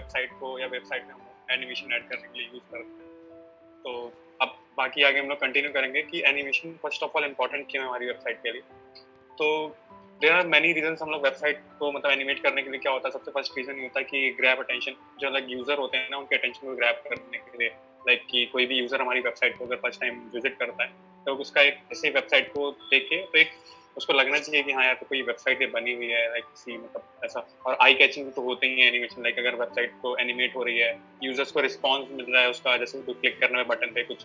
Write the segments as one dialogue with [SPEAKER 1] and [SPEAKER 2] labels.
[SPEAKER 1] Website को या website में हम एनिमेशन ऐड करने के लिए यूज करते हैं। तो अब बाकी आगे हम लोग कंटिन्यू करेंगे कि animation first of all important क्यों है हमारी वेबसाइट के लिए। तो देयर आर मेनी रीजंस हम लोग वेबसाइट को मतलब एनिमेट करने के लिए क्या होता है, सबसे फर्स्ट रीजन ये होता है कि ग्रैब अटेंशन, जो लाइक यूजर होते हैं ना उनके अटेंशन को ग्रैब करने के लिए। लाइक कि कोई भी यूजर हमारी वेबसाइट को अगर फर्स्ट टाइम विजिट करता है तो उसका एक ऐसे वेबसाइट को देख के तो एक उसको लगना चाहिए कि हाँ यार तो कोई वेबसाइट ये बनी हुई है, लाइक किसी मतलब ऐसा। और आई कैचिंग तो होते ही है एनिमेशन, लाइक अगर वेबसाइट को एनिमेट हो रही है, यूजर्स को रिस्पॉन्स मिल रहा है उसका, जैसे तो क्लिक करने में बटन पे कुछ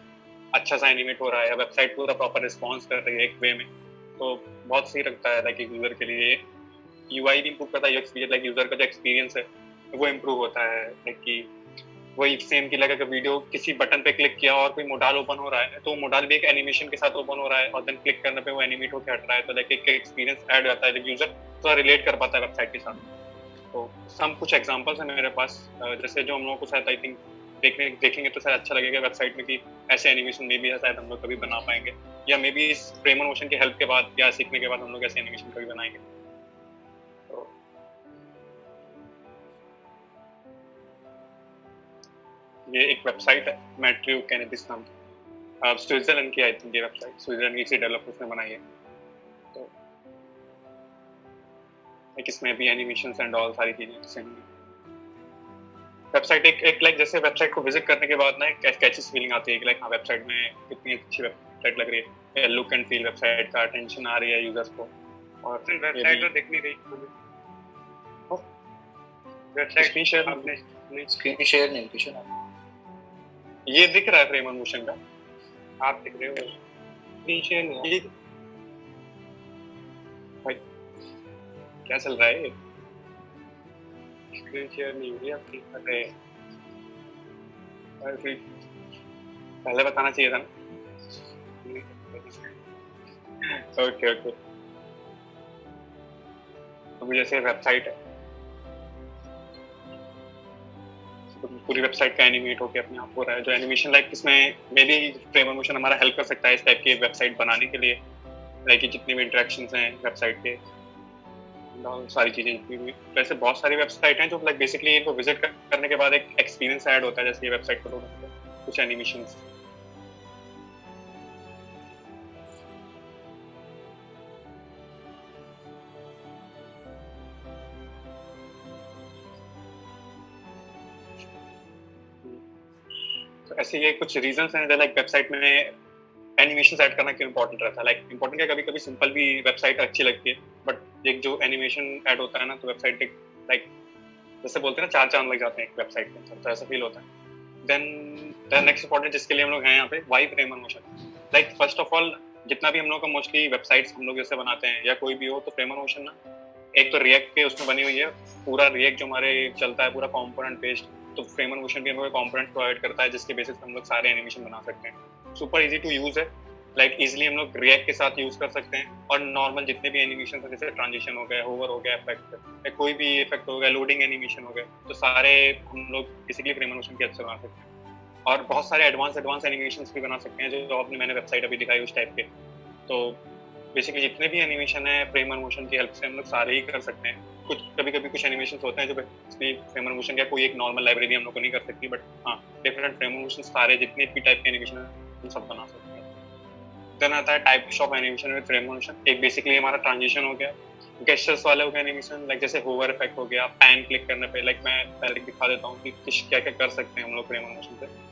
[SPEAKER 1] अच्छा सा एनिमेट हो रहा है या वेबसाइट पूरा प्रॉपर रिस्पॉन्स कर रही है एक वे में, तो बहुत सही लगता है लाइक एक यूजर के लिए। यूआई भी इम्प्रूव करता है, एक्सपीरियंस लाइक यूजर का जो एक्सपीरियंस है वो इम्प्रूव होता है। लाइक कि वही सेम की लगा कि वीडियो किसी बटन पे क्लिक किया और कोई मोडाल ओपन हो रहा है तो मोडाल भी एक एनिमेशन के साथ ओपन हो रहा है और देन क्लिक करने पे वो एनिमेट होकर हट रहा है, तो लाइक एक एक्सपीरियंस ऐड होता है जब यूजर थोड़ा रिलेट कर पाता है वेबसाइट के साथ। तो सम कुछ एग्जांपल्स हैं मेरे पास, जैसे जो हम लोगों को शायद आई थिंक देखेंगे तो शायद अच्छा लगेगा वेबसाइट में कि ऐसे एनिमेशन में भी शायद हम लोग कभी बना पाएंगे, या मे बी इस फ्रेमर मोशन के हेल्प के बाद या सीखने के बाद हम लोग ऐसे एनिमेशन कभी बनाएंगे। तो ये एक वेबसाइट है मैट्रियो कैनबिस नाम की, स्विट्जरलैंड की आई थिंक ये वेबसाइट, स्विट्जरलैंड की किसी डेवलपर्स ने बनाई है। तो एक इसमें भी एनिमेशंस एंड ऑल सारी चीजें सेम वेबसाइट एक लाइक जैसे वेबसाइट को विजिट करने के बाद ना एक कैची फीलिंग आती है कि लाइक हाँ वेबसाइट में कितनी अच्छी वेबसाइट लग रही है, लुक एंड फील वेबसाइट का अटेंशन आ रही है यूजर्स को। और
[SPEAKER 2] वेबसाइट तो दिख नहीं रही वेबसाइट
[SPEAKER 1] स्क्रीन शेयर
[SPEAKER 2] आपने
[SPEAKER 3] स्क्रीन शेयर नहीं किशन
[SPEAKER 1] ये दिख रहा है फ्रेमर मोशन का,
[SPEAKER 2] आप दिख रहे हो स्क्रीन शेयर नहीं
[SPEAKER 1] ये भाई क्या चल रहा है,
[SPEAKER 2] स्क्रीन शेयर नहीं हुई आपकी।
[SPEAKER 1] अरे फिर पहले बताना चाहिए था ना। ओके ओके, तो जैसे वेबसाइट है तो पूरी वेबसाइट का एनिमेट होके अपने आप हो रहा है, जो एनिमेशन लाइक इसमें मे बी फ्रेमर मोशन हमारा हेल्प कर सकता है इस टाइप की वेबसाइट बनाने के लिए। लाइक जितनी भी इंटरेक्शंस हैं वेबसाइट के सारी चीजें जितनी भी, वैसे बहुत सारी वेबसाइट हैं जो लाइक बेसिकली इनको विजिट करने के बाद एक एक्सपीरियंस ऐड होता है, जैसे ये वेबसाइट पर कुछ एनिमेशंस। तो ऐसे ये कुछ रीजंस हैं लाइक वेबसाइट में एनिमेशन ऐड करना क्यों इंपॉर्टेंट रहता है। लाइक इंपॉर्टेंट क्या, कभी कभी सिंपल भी वेबसाइट अच्छी लगती है बट एक जो एनिमेशन ऐड होता है ना तो वेबसाइट एक लाइक जैसे बोलते हैं ना 4 चांद लग जाते हैं एक वेबसाइट के अंदर, तो ऐसा फील होता है। देन नेक्स्ट इंपॉर्टेंट जिसके लिए हम लोग हैं यहाँ पे why Framer Motion. Like first of all जितना भी हम लोग का मोस्टली वेबसाइट्स हम लोग जैसे बनाते हैं या कोई भी हो, तो फ्रेमर मोशन ना एक तो रिएक्ट के उसमें बनी हुई है, पूरा रिएक्ट जो हमारे चलता है पूरा कंपोनेंट बेस्ड, तो फ्रेमर मोशन भी हमें कंपोनेंट प्रोवाइड करता है जिसके बेसिस पे हम लोग सारे एनिमेशन बना सकते हैं। सुपर इजी टू यूज है, लाइक इजीली हम लोग रिएक्ट के साथ यूज कर सकते हैं और नॉर्मल जितने भी एनिमेशन जैसे ट्रांजिशन हो गया, होवर हो गया, इफेक्ट या कोई भी इफेक्ट हो गया, लोडिंग एनिमेशन हो गया, तो सारे हम लोग बेसिकली फ्रेमर मोशन की हेल्प से बना सकते हैं। और बहुत सारे एडवांस एनिमेशंस भी बना सकते हैं जो आपने मैंने वेबसाइट अभी दिखाई उस टाइप के। तो बेसिकली जितने भी एनिमेशन है फ्रेमर मोशन की हेल्प से हम लोग सारे ही कर सकते हैं। कुछ कभी कभी कुछ एनिमेशन होते हैं जो फ्रेमर मोशन का कोई एक नॉर्मल लाइब्रेरी हम लोग को नहीं कर सकती, बट हाँ डिफरेंट फ्रेमर मोशन सारे जितने भी टाइप के एनिमेशन हम सब बना सकते हैं। देन आता है types of animation with framer motion. एक बेसिकली हमारा ट्रांजिशन हो गया, गेस्चर्स वाले हो गए एनिमेशन, लाइक जैसे होवर इफेक्ट हो गया, पैन क्लिक करने पे, लाइक मैं पहले दिखा देता हूँ कि क्या क्या कर सकते हैं हम लोग फ्रेमर मोशन से।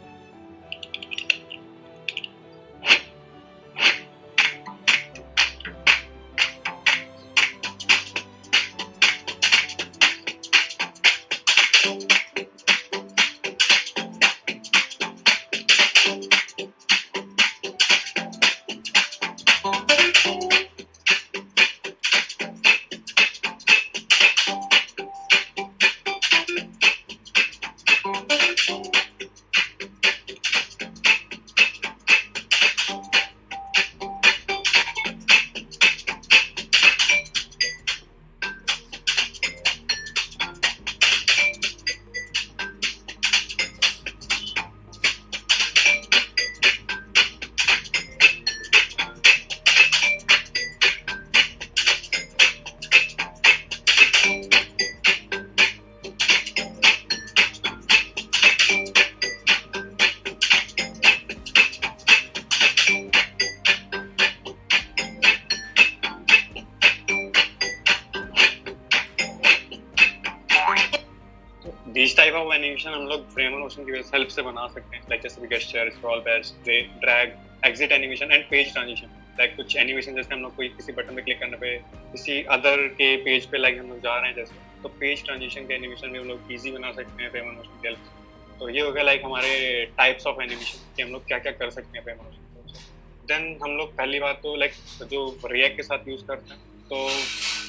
[SPEAKER 1] these type of animation हम लोग फ्रेम और मोशन की हेल्प से बना सकते हैं, लाइक जैसे gesture, scroll batch, drag, exit animation and page transition. Like कुछ एनिमेशन जैसे हम लोग कोई किसी बटन पे क्लिक करने पे किसी अदर के पेज पे लाइक हम लोग जा रहे हैं जैसे, तो पेज ट्रांजिशन के एनिमेशन भी हम लोग इजी बना सकते हैं फ्रेम और मोशन की हेल्प से। तो ये हो गया लाइक हमारे टाइप्स ऑफ एनिमेशन कि हम लोग क्या क्या कर सकते हैं फ्रेम और मोशन की हेल्प से। देन हम लोग पहली बात तो लाइक जो रिएक्ट के साथ यूज करते हैं, तो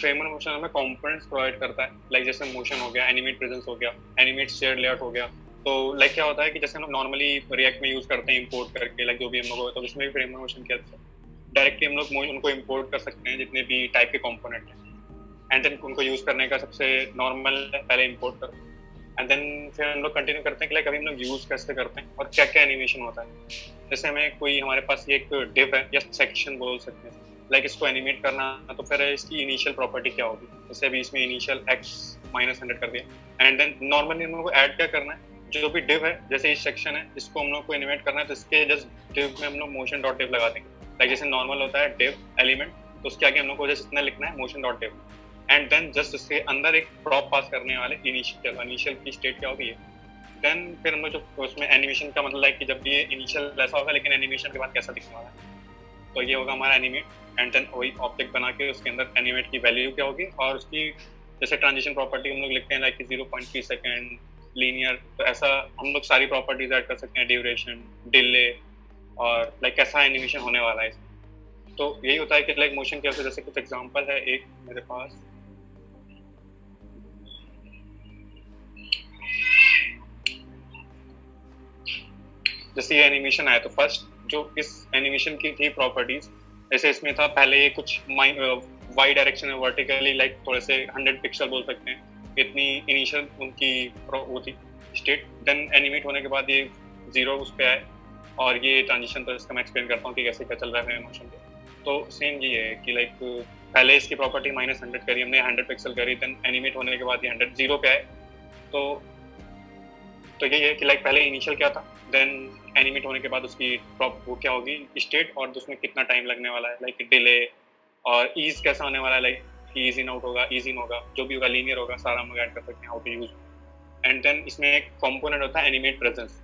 [SPEAKER 1] फ्रेम और मोशन हमें कंपोनेंट्स प्रोवाइड करता है, लाइक जैसे मोशन हो गया, एनिमेट प्रेजेंस हो गया, एनिमेट शेयर लेआउट हो गया। तो लाइक क्या होता है कि जैसे हम लोग नॉर्मली रिएक्ट में यूज करते हैं इंपोर्ट करके, लाइक जो भी हम लोग, तो उसमें भी फ्रेम और मोशन की हेल्प से डायरेक्टली हम लोग उनको इंपोर्ट कर सकते हैं जितने भी टाइप के कंपोनेंट हैं, एंड देन उनको यूज करने का सबसे नॉर्मल है पहले इंपोर्ट करो, एंड देन फिर हम लोग कंटिन्यू करते हैं कि लाइक अभी हम लोग यूज कैसे करते हैं और क्या क्या एनिमेशन होता है। जैसे हमें कोई हमारे पास ये एक डिव है या सेक्शन बोल सकते हैं, लाइक इसको एनिमेट करना, तो फिर इसकी इनिशियल प्रॉपर्टी क्या होगी, जैसे अभी इसमें इनिशियल x -100 कर दिया, एंड देन नॉर्मली हम लोग को ऐड क्या करना है, जो भी डिव है, जैसे इस सेक्शन है इसको हम लोग को एनिमेट करना है, तो इसके जस्ट डिव में हम लोग मोशन डॉट डिव लगा देंगे। लाइक जैसे नॉर्मल होता है डिव एलिमेंट, तो उसके आगे हम लोग को जस्ट इतना लिखना है motion dot div, and then just उसके अंदर एक प्रॉप पास करने वाले इनिशियल की स्टेट क्या होगी, देन फिर हम लोग जो उसमें एनिमेशन का मतलब है कि जब ये इनिशियल ऐसा होगा लेकिन एनिमेशन के बाद कैसा दिखने वाला है, तो ये होगा हमारा एनिमेट, एंड देन वही ऑब्जेक्ट बना के उसके अंदर एनिमेट की वैल्यू क्या होगी, और उसकी जैसे ट्रांजिशन प्रॉपर्टी हम लोग लिखते हैं लाइक 0.3 सेकंड, लीनियर, तो ऐसा हम लोग सारी प्रॉपर्टीज ऐड कर सकते हैं, ड्यूरेशन, डिले, और लाइक कैसा एनिमेशन होने वाला है इसमें। तो यही होता है कि लाइक मोशन के जैसे कुछ एग्जांपल है एक मेरे पास, जैसे ये एनिमेशन आया, तो फर्स्ट जो इस एनिमेशन की थी प्रॉपर्टीज, जैसे इसमें था पहले ये कुछ वाई डायरेक्शन में वर्टिकली लाइक थोड़े से 100 पिक्सल बोल सकते हैं, इतनी इनिशियल उनकी वो थी स्टेट, देन एनिमेट होने के बाद ये 0 उस पे आए, और ये ट्रांजिशन तो इसका मैं एक्सप्लेन करता हूँ कि कैसे क्या चल रहा है मोशन पे। तो सेम ये है कि लाइक पहले इसकी प्रॉपर्टी -100 करी हमने, 100 पिक्सल करी, देन एनिमेट होने के बाद ये 100 0 पे आए, तो यही है कि लाइक पहले इनिशियल क्या था, देन एनिमेट होने के बाद उसकी प्रॉप वो क्या होगी स्टेट, और उसमें कितना टाइम लगने वाला है, लाइक डिले, और ईज कैसा होने वाला है, लाइक ईज इन आउट होगा, ईज इन होगा, जो भी होगा लीनियर होगा, सारा हम लोग ऐड कर सकते हैं how to use. And then इसमें एक कंपोनेंट होता है animate presence.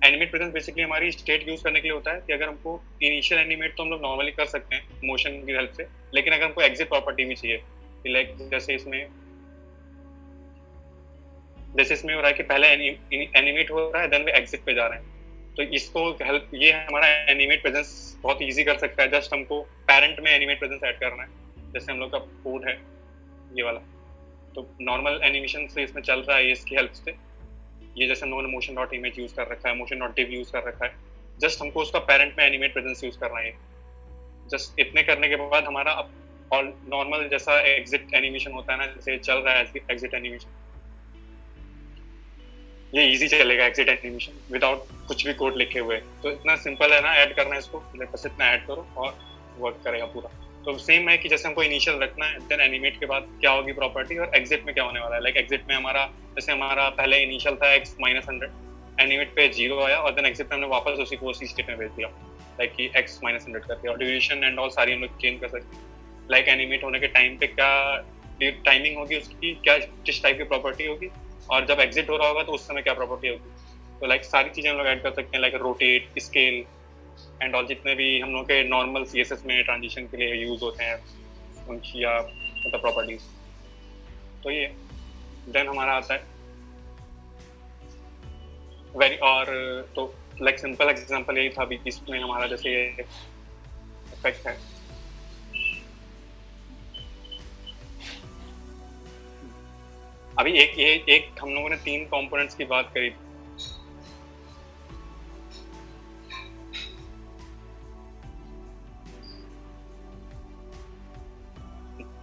[SPEAKER 1] Animate presence basically हमारी स्टेट यूज करने के लिए होता है कि अगर हमको इनिशियल एनिमेट तो हम लोग नॉर्मली कर सकते हैं मोशन की हेल्प से, लेकिन अगर हमको एग्जिट प्रॉपर्टी भी चाहिए, लाइक जैसे इसमें हो रहा है कि पहले एनिमेट हो रहा है, देन वे एग्जिट पे जा रहे हैं, तो इसको हेल्प, ये हमारा एनिमेट प्रेजेंस बहुत इजी कर सकता है। जस्ट हमको पेरेंट में एनिमेट प्रेजेंस ऐड करना है, जैसे हम लोग का कोड है ये वाला, तो नॉर्मल एनिमेशन से इसमें चल रहा है इसकी हेल्प से, ये जैसे हम लोगों ने मोशन डॉट इमेज यूज कर रखा है, मोशन डॉट डिव यूज कर रखा है, जस्ट हमको उसका पेरेंट में एनिमेट प्रेजेंस यूज करना है। जस्ट इतने करने के बाद हमारा और नॉर्मल जैसा एग्जिट एनिमेशन होता है ना, जैसे चल रहा है एग्जिट एनिमेशन, ये इजी चलेगा एग्जिट एनिमेशन विदाउट कुछ भी कोड लिखे हुए। तो इतना सिंपल है ना ऐड करना है इसको, बस इतना ऐड करो और वर्क करेगा पूरा। तो सेम है कि जैसे हमको इनिशियल रखना है, देन एनिमेट के बाद क्या होगी प्रॉपर्टी, और एग्जिट में क्या होने वाला है, लाइक एग्जिट में हमारा जैसे हमारा पहले इनिशियल था x -100, एनिमेट पे 0 आया, और देन एग्जिट में हमने वापस उसी को उसी स्टेट में भेज दिया, लाइक कि x -100 कर दिया, और ड्यूरेशन एंड ऑल सारी हम लोग चेंज कर सकते हैं, लाइक एनिमेट होने के टाइम पे क्या टाइमिंग होगी उसकी, क्या किस टाइप की प्रॉपर्टी होगी, और जब एग्जिट हो रहा होगा तो उस समय क्या प्रॉपर्टी होगी। तो लाइक सारी चीजें हम लोग ऐड कर सकते हैं, like rotate, scale and all, जितने भी हम लोग के नॉर्मल CSS में ट्रांजिशन के लिए यूज होते हैं उनकी या मतलब प्रॉपर्टीज। तो ये देन हमारा आता है वेरी, और तो लाइक सिंपल एग्जांपल यही था अभी, इसमें हमारा जैसे ये इफेक्ट है, अभी एक हम लोगों ने 3 कंपोनेंट्स की बात करी,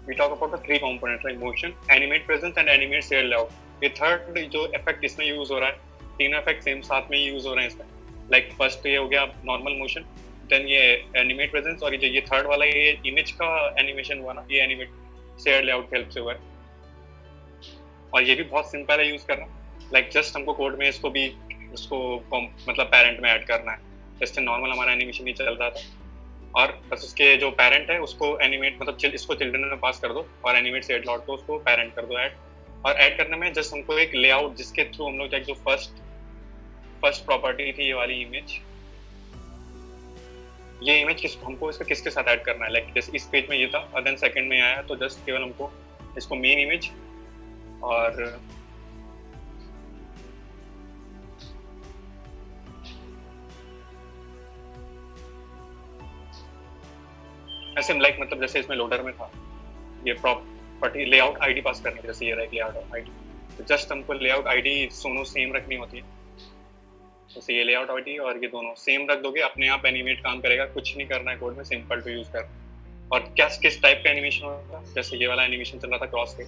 [SPEAKER 1] we talk about the 3 components like motion, animate presence and animate share layout. ये थर्ड जो इफेक्ट इसमें यूज हो रहा है, 3 इफेक्ट सेम साथ में यूज हो रहे हैं इसमें, लाइक फर्स्ट ये हो गया नॉर्मल मोशन, देन ये एनिमेट प्रेजेंस, और ये थर्ड वाला ये इमेज का एनिमेशन हुआ ना, ये एनिमेट शेयर लेआउट की हेल्प से हुआ है, और ये भी बहुत सिंपल है यूज करना, लाइक जस्ट हमको कोड में इसको भी उसको मतलब पेरेंट में ऐड करना है, जैसे नॉर्मल हमारा एनिमेशन ही चल रहा था, और बस उसके जो पेरेंट है उसको एनिमेट मतलब इसको चिल्ड्रन में पास कर दो, और एनिमेट शेयर लेआउट को उसको पेरेंट कर दो ऐड, और ऐड करने में जस्ट हमको एक लेआउट जिसके थ्रू हम लोग जो फर्स्ट प्रॉपर्टी थी ये वाली इमेज, ये इमेज हमको इसका किसके साथ ऐड करना है, लाइक जैसे इस पेज में ये था और देन सेकंड में आया, तो जस्ट केवल हमको इसको मेन इमेज और ऐसे लाइक मतलब जैसे इसमें लोडर में था ये प्रॉपर्टी लेआउट आईडी पास करने की, जैसे ये रहा लेआउट आईडी, तो जस्ट हमको लेआउट आईडी दोनों सेम रखनी होती है। जैसे ये लेआउट आईडी और ये दोनों सेम रख दोगे, अपने आप एनिमेट काम करेगा, कुछ नहीं करना है कोड में, सिंपल टू यूज कर। और क्या किस टाइप का एनिमेशन होगा, जैसे ये वाला एनिमेशन चल रहा था क्रॉस पे,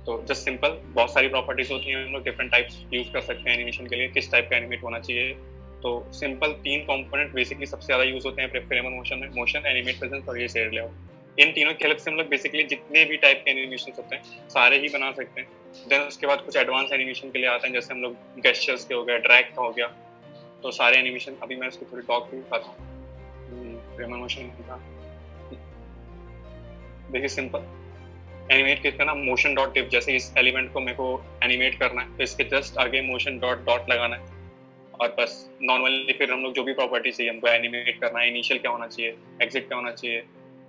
[SPEAKER 1] तो जस्ट सिंपल बहुत सारी प्रॉपर्टीज होती हैं, हम लोग डिफरेंट टाइप्स यूज कर सकते हैं एनिमेशन के लिए, किस टाइप का एनिमेट होना चाहिए। तो सिंपल 3 कंपोनेंट बेसिकली सबसे ज्यादा यूज होते हैं फ्रेमर मोशन में, मोशन, एनिमेट प्रेजेंस और ये शेयर लेआउट। इन तीनों की हेल्प से हम लोग बेसिकली जितने भी टाइप के एनिमेशन होते हैं सारे ही बना सकते हैं। देन उसके बाद कुछ एडवांस एनिमेशन के लिए आते हैं, जैसे हम लोग गेस्चर्स के हो गया, ड्रैग का हो गया, तो सारे एनिमेशन अभी मैं इसको थोड़ी टॉक भी दिखाता हूँ। फ्रेमर मोशन का देखिए सिंपल एनिमेट किसका ना, मोशन डॉट डिफ, जैसे इस एलिमेंट को मेरे को एनिमेट करना है तो इसके जस्ट आगे मोशन डॉट डॉट लगाना है और बस नॉर्मली फिर हम लोग जो भी प्रॉपर्टी चाहिए हमको एनिमेट करना है, इनिशियल क्या होना चाहिए, एग्जिट क्या होना चाहिए,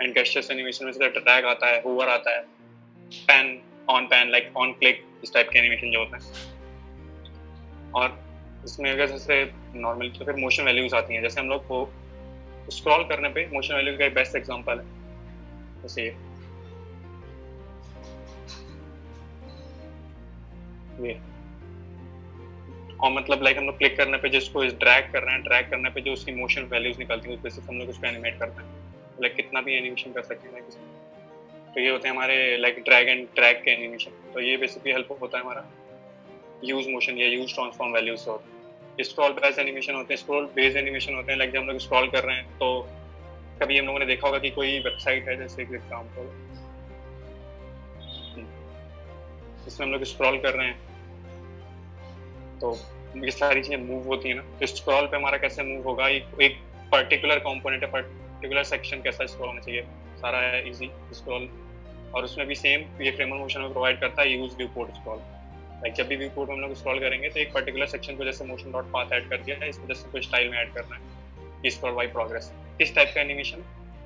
[SPEAKER 1] एंड गेस्चर्स एनिमेशन में से ड्रैग आता है, होवर आता है, पैन लाइक ऑन क्लिक, इस टाइप के एनिमेशन जो होते हैं। और इसमें अगर जैसे नॉर्मली तो फिर मोशन वैल्यूज आती हैं, जैसे हम लोग को स्क्रॉल करने पे मोशन वैल्यू का एक बेस्ट एग्जांपल है जैसे ये, और मतलब लाइक हम लोग क्लिक करने पे जिसको ड्रैग कर रहे हैं, ड्रैग करने पे जो उसकी मोशन वैल्यूज निकलती हैं उस बेसिस हम लोग उसको एनिमेट करते हैं, लाइक कितना भी एनिमेशन कर सकते हैं लाइक। तो ये होते हैं हमारे लाइक ड्रैग एंड ड्रैग के एनिमेशन। तो ये बेसिकली हेल्प होता है हमारा यूज मोशन या यूज ट्रांसफॉर्म वैल्यूज से होता है। स्क्रॉल बेस्ड एनिमेशन होते हैं, स्क्रॉल बेस्ड एनिमेशन होते हैं, लाइक जब हम लोग स्क्रॉल कर रहे हैं तो कभी हम लोगों ने देखा होगा कि कोई वेबसाइट है, जैसे एक एग्जांपल इसमें हम लोग स्क्रॉल कर रहे हैं तो ये सारी चीजें मूव होती है ना, तो स्क्रॉल पे हमारा कैसे मूव होगा, एक पर्टिकुलर कंपोनेंट है, पर्टिकुलर सेक्शन कैसा स्क्रॉल होना चाहिए, सारा है इजी स्क्रॉल। और उसमें भी सेम ये फ्रेमर मोशन में प्रोवाइड करता है use view port scroll, like जब भी व्यू पोर्ट हम लोग स्क्रॉल करेंगे तो एक पर्टिकुलर सेक्शन को जैसे मोशन डॉट पाथ ऐड कर दिया है, इसको जैसे कोई स्टाइल में ऐड करना है, स्क्रॉल बाय प्रोग्रेस, किस टाइप का एनिमेशन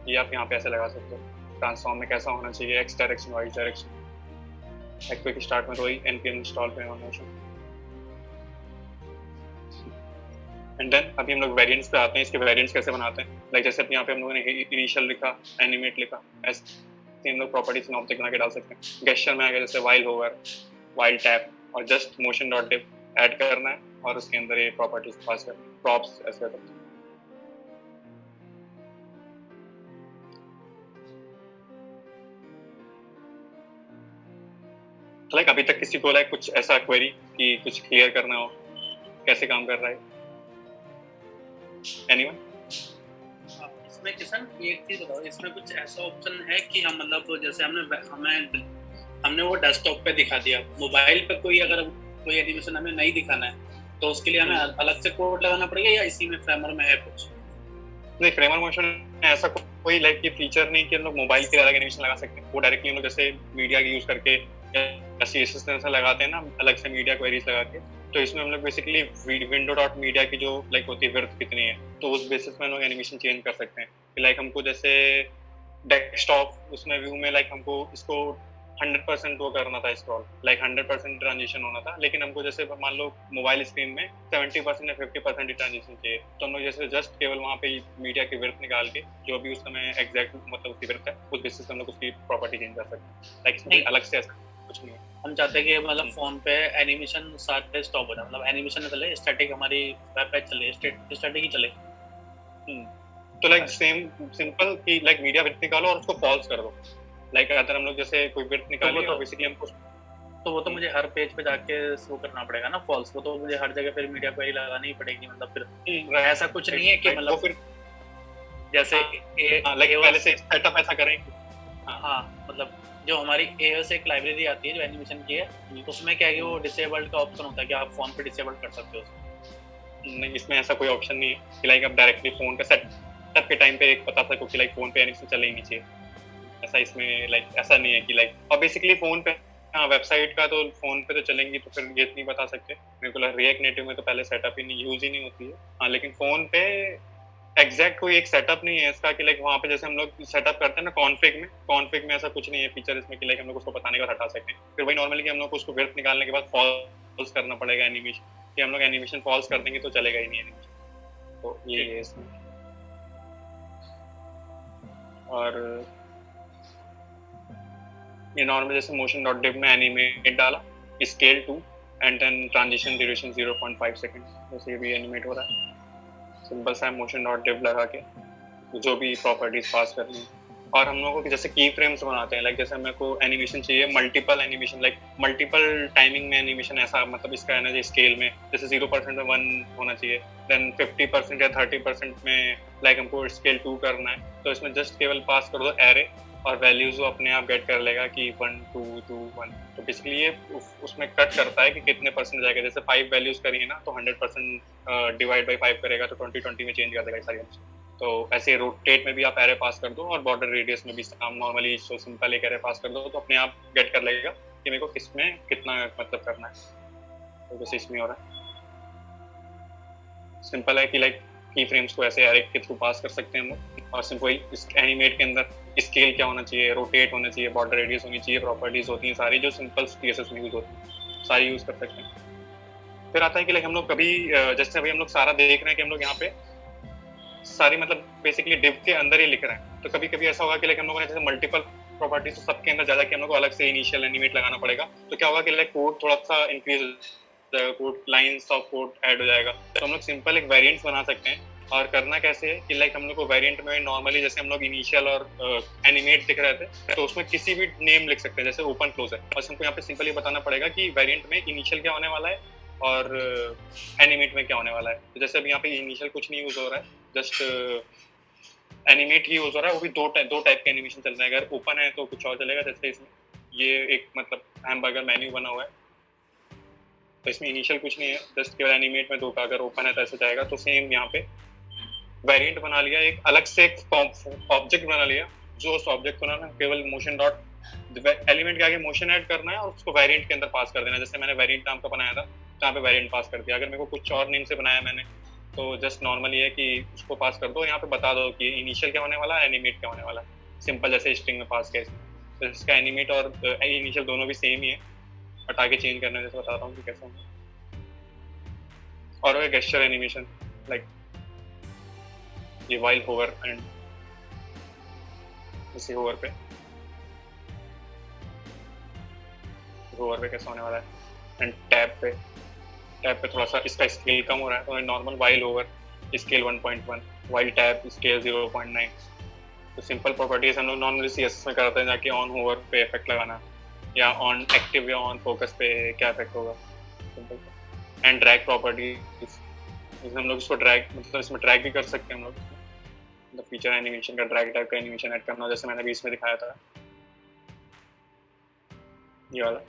[SPEAKER 1] ये आप यहाँ पे ऐसे लगा सकते हो, ट्रांसफॉर्म में कैसा होना चाहिए, X direction, Y direction, like quick start में तो वही npm install Framer Motion. And then अभी हम लोग वेरिएंट्स पे आते हैं, इसके वेरिएंट्स कैसे बनाते हैं, लाइक जैसे यहाँ पे हम लोगों ने इनिशियल लिखा, एनिमेट लिखा, ऐसे हम लोग प्रॉपर्टीज में ऑब्जेक्ट बना के डाल सकते हैं। गेस्चर में आ गया जैसे वाइल होवर, वाइल टैप, और जस्ट मोशन डॉट डिफ ऐड करना है और उसके अंदर ये प्रॉपर्टीज पास करनी है, प्रॉप्स ऐसे करते हैं। तो लाइक अभी तक किसी को लाइक कुछ ऐसा क्वेरी कि कुछ क्लियर करना हो, कैसे काम कर रहा है एनीवन?
[SPEAKER 3] इसमें किसान एक चीज बताओ, इसमें कुछ ऐसा ऑप्शन है कि हम मतलब जैसे हमने वो डेस्कटॉप पे दिखा दिया, मोबाइल पे कोई अगर कोई एनिमेशन हमें नहीं दिखाना है तो उसके लिए हमें अलग से कोड लगाना पड़ेगा या इसी में फ्रेमर में है कुछ?
[SPEAKER 1] नहीं, फ्रेमर मोशन में ऐसा कोई लाइक ये फीचर नहीं कि हम लोग मोबाइल के अलग एनिमेशन लगा सकते हैं, वो डायरेक्टली हम लोग जैसे मीडिया की यूज करके या सीएसएस से लगाते हैं ना अलग से मीडिया क्वेरीज लगा के, तो इसमें हम लोग बेसिकली विंडो डॉट मीडिया की जो लाइक होती है विड्थ कितनी है तो उस बेसिस में हम लोग एनिमेशन चेंज कर सकते हैं। लाइक हमको जैसे डेस्कटॉप उसमें व्यू में लाइक हमको इसको 100% वो करना था स्क्रॉल, लाइक 100% ट्रांजिशन होना था, लेकिन हमको जैसे मान लो मोबाइल स्क्रीन में 70% या 50% ही ट्रांजिशन चाहिए, तो हम लोग जैसे जस्ट केवल वहाँ पे मीडिया की विड्थ निकाल के जो भी उस समय एग्जैक्ट मतलब उसकी विड्थ है उस बेसिस हम लोग उसकी प्रॉपर्टी चेंज कर सकते हैं। लाइक इसमें अलग से ऐसा कुछ नहीं है।
[SPEAKER 3] हम चाहते हैं कि मतलब फोन पे एनिमेशन साथ पे स्टॉप हो जाए, मतलब एनिमेशन न चले, स्टैटिक हमारी वेब पेज चले, स्टैटिक ही चले।
[SPEAKER 1] तो लाइक सेम सिंपल कि लाइक मीडिया विड्थ निकालो और उसको फॉल्स कर दो, लाइक अगर हम लोग जैसे कोई विड्थ निकाली तो बेसिकली हमको
[SPEAKER 3] तो वो तो मुझे हर पेज पे जाके शो करना पड़ेगा ना फॉल्स, वो तो मुझे हर जगह फिर मीडिया क्वेरी लगानी ही पड़ेगी, मतलब फिर ऐसा कुछ नहीं है कि मतलब
[SPEAKER 1] फिर
[SPEAKER 3] जैसे
[SPEAKER 1] लाइक पहले से सेटअप ऐसा करें।
[SPEAKER 3] हाँ मतलब जो हमारी एओएस एक लाइब्रेरी आती है जो एनिमेशन की है, उसमें क्या है कि वो डिसेबल्ड का ऑप्शन होता है कि आप फोन पे डिसेबल कर सकते हो।
[SPEAKER 1] नहीं, इसमें ऐसा कोई ऑप्शन नहीं है कि लाइक आप डायरेक्टली फोन पे सेटअप के टाइम पे एक बता सको कि लाइक फोन पे एनिमेशन चले ही नहीं चाहिए, ऐसा इसमें लाइक ऐसा नहीं है कि लाइक, और बेसिकली फोन पे हाँ वेबसाइट का तो फोन पे तो चलेंगी, तो फिर ये नहीं बता सकते मेरे को रिएक्ट नेटिव में तो पहले सेटअप ही नहीं यूज ही नहीं होती है। हाँ लेकिन फोन पे एग्जैक्ट कोई एक सेटअप नहीं है इसका कि लाइक वहाँ पे जैसे हम लोग सेटअप करते हैं ना कॉन्फ़िग में ऐसा कुछ नहीं है फीचर इसमें कि लाइक हम लोग उसको बताने के बाद हटा सकते हैं। फिर वही नॉर्मली कि हम लोग को उसको विड्थ निकालने के बाद फॉल्स करना पड़ेगा एनिमेशन, कि हम लोग एनिमेशन फॉल्स कर देंगे तो चलेगा ही नहीं एनिमेशन। तो ये है इसमें। और ये नॉर्मल जैसे मोशन डॉट डिव में एनिमेट डाला, scale 2 and then transition duration 0.5 second, जैसे ये भी एनिमेट हो रहा है। सिंपल सा मोशन डॉट डिव लगा के जो भी प्रॉपर्टीज पास करनी है। और हम लोगों को जैसे की फ्रेम्स बनाते हैं, लाइक जैसे मेरे को एनिमेशन चाहिए multiple animation, like multiple timing में एनिमेशन, ऐसा मतलब इसका है ना स्केल में जैसे 0% में 1 होना चाहिए, देन 50% या 30% में लाइक हमको स्केल 2 करना है, तो इसमें जस्ट केवल पास कर दो एरे और वैल्यूज वो अपने आप गेट कर लेगा कि 1 2 2 1। तो बेसिकली ये उसमें कट करता है कि कितने परसेंट जाएगा। जैसे 5 वैल्यूज करी है ना तो 100% डिवाइड बाई 5 करेगा तो 20 में चेंज कर देगा सारी। तो ऐसे रोटेट में भी आप एरे पास कर दो और बॉर्डर रेडियस में भी हम नॉर्मली सो सिंपल एक एरे पास कर दो तो अपने आप गेट कर लेगा कि मेरे को किसमें कितना मतलब करना है। तो जैसे इसमें हो रहा है सिंपल है कि लाइक की फ्रेम्स को ऐसे एरे के थ्रू पास कर सकते हैं हम लोग। और सिंपल इस एनिमेट के अंदर स्केल क्या होना चाहिए, रोटेट होना चाहिए, बॉर्डर रेडियस होनी चाहिए, प्रॉपर्टीज होती हैं सारी जो सिंपल सीएसएस में यूज होती हैं, सारी यूज कर सकते हैं। फिर आता है कि लाइक हम लोग कभी जैसे अभी हम लोग सारा देख रहे हैं कि हम लोग यहाँ पे सारी मतलब बेसिकली डिव के अंदर ही लिख रहे हैं, तो कभी कभी ऐसा होगा कि लाइक हम लोगों ने जैसे मल्टीपल प्रॉपर्टीज तो सबके अंदर ज्यादा कि हम लोग को अलग से इनिशियल एनिमेट लगाना पड़ेगा। तो क्या होगा कि लाइक कोड थोड़ा सा इंक्रीज हो जाएगा, code lines of code add हो जाएगा। तो हम लोग सिंपल एक वेरिएंट्स बना सकते हैं। और करना कैसे है कि लाइक हम लोग को वेरिएंट में नॉर्मली जैसे हम लोग इनिशियल और एनिमेट दिख रहे थे तो उसमें किसी भी नेम लिख सकते हैं जैसे ओपन क्लोज है, और हमको यहाँ पे सिंपली बताना पड़ेगा कि वेरिएंट में इनिशियल क्या होने वाला है और एनिमेट में क्या होने वाला है। तो जैसे अभी यहाँ पे इनिशियल कुछ नहीं यूज हो रहा है, जस्ट एनिमेट ही यूज हो रहा है, वो भी दो टाइप के एनिमेशन चल रहे हैं। अगर ओपन है तो कुछ और चलेगा, जैसे इसमें ये एक मतलब हैमबर्गर मेन्यू बना हुआ है तो इसमें इनिशियल कुछ नहीं है, जस्ट केवल एनिमेट में 2 का अगर ओपन है तो ऐसे जाएगा। तो सेम यहाँ पे वेरिएंट बना लिया, एक अलग से एक ऑब्जेक्ट बना लिया, जो उस ऑब्जेक्ट को ना केवल मोशन डॉट एलिमेंट के आगे मोशन ऐड करना है और उसको वेरिएंट के अंदर पास कर देना। जैसे मैंने वेरिएंट नाम का बनाया था तो यहाँ पे वेरिएंट पास कर दिया। अगर मेरे को कुछ और नेम से बनाया मैंने तो जस्ट नॉर्मली है कि उसको पास कर दो, यहाँ पे बता दो कि इनिशियल क्या होने वाला है, एनिमेट क्या होने वाला है। सिंपल जैसे स्ट्रिंग में पास किया इसमें, तो इसका एनिमेट और इनिशियल दोनों भी सेम ही है, बट आगे चेंज करने जैसे बताता हूँ कि कैसे होगा। और गेस्चर एनिमेशन लाइक ये वाइल होवर एंड इसी होवर पे कैसा होने वाला है, एंड टैब पे थोड़ा सा इसका स्केल कम हो रहा है तो normal while over scale 1.1, while tab scale 0.9। तो सिंपल प्रॉपर्टीज हम लोग नॉर्मली सीएसएस में करते हैं जाके ऑन होवर पे इफेक्ट लगाना या ऑन एक्टिव या ऑन फोकस पे क्या इफेक्ट होगा। सिंपल एंड ड्रैग प्रॉपर्टीज, इसमें हम लोग इसको ड्रैग मतलब इसमें ड्रैग भी कर सकते हैं हम लोग, मतलब फीचर एनिमेशन का ड्रैग टाइप का एनिमेशन ऐड करना, जैसे मैंने अभी इसमें दिखाया था ये वाला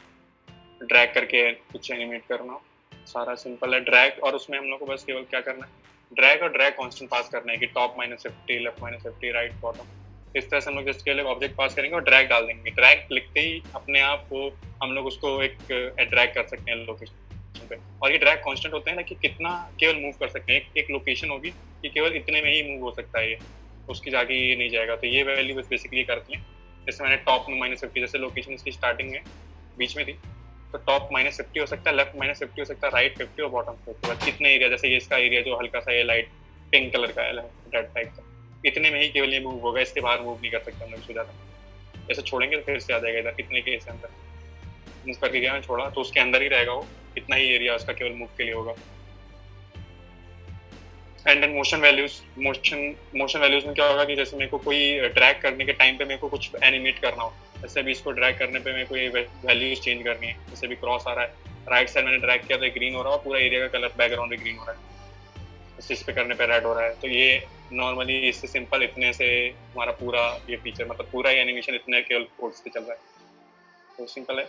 [SPEAKER 1] ड्रैग करके कुछ एनिमेट करना। सारा सिंपल है ड्रैग, और उसमें हम लोग को बस केवल क्या करना है ड्रैग और ड्रैग कांस्टेंट पास करना है कि टॉप -50 लेफ्ट -50 राइट बॉटम। इस तरह से हम लोग जस्ट के लिए ऑब्जेक्ट पास करेंगे और ड्रैग डाल देंगे। ड्रैग लिखते ही अपने आप वो हम लोग उसको एक ड्रैग कर सकते हैं लोकेशन पे। और ये ड्रैग कांस्टेंट होते हैं ना कि कितना केवल मूव कर सकते हैं, एक लोकेशन होगी कि केवल इतने में ही मूव हो सकता है, ये उसकी जाके ये नहीं जाएगा। तो ये वैल्यू बस बेसिकली करती है। जैसे मैंने टॉप में -50 जैसे लोकेशन इसकी स्टार्टिंग में बीच में थी तो टॉप -50 हो सकता है, लेफ्ट -50 हो सकता है, राइट 50 और बॉटम 50। कितने एरिया जैसे ये इसका एरिया जो हल्का सा ये लाइट पिंक कलर का है रेड टाइप का, इतने में ही केवल ये मूव होगा, इसके बाहर मूव नहीं कर सकते हम लोग इसको ज़्यादा। ऐसे छोड़ेंगे तो फिर से आ जाएगा इधर इतने के इसके अंदर मूव करके गया छोड़ा तो उसके अंदर ही रहेगा वो, इतना ही एरिया उसका केवल मूव के लिए होगा। एंड देन मोशन वैल्यूज में क्या होगा कि जैसे मेरे को कोई ड्रैग करने के टाइम पे मेरे को कुछ एनिमेट करना हो, जैसे अभी इसको ड्रैग करने पे मेरे को ये वैल्यूज चेंज करनी है। जैसे अभी क्रॉस आ रहा है राइट साइड मैंने ड्रैग किया तो ग्रीन हो रहा है, पूरा एरिया का कलर बैकग्राउंड भी ग्रीन हो रहा है, इस पे करने पे रेड हो रहा है। तो ये नॉर्मली इससे सिंपल इतने से हमारा पूरा ये फीचर मतलब पूरा ही एनिमेशन इतने केवल कोड्स पे चल रहा है। तो सिंपल है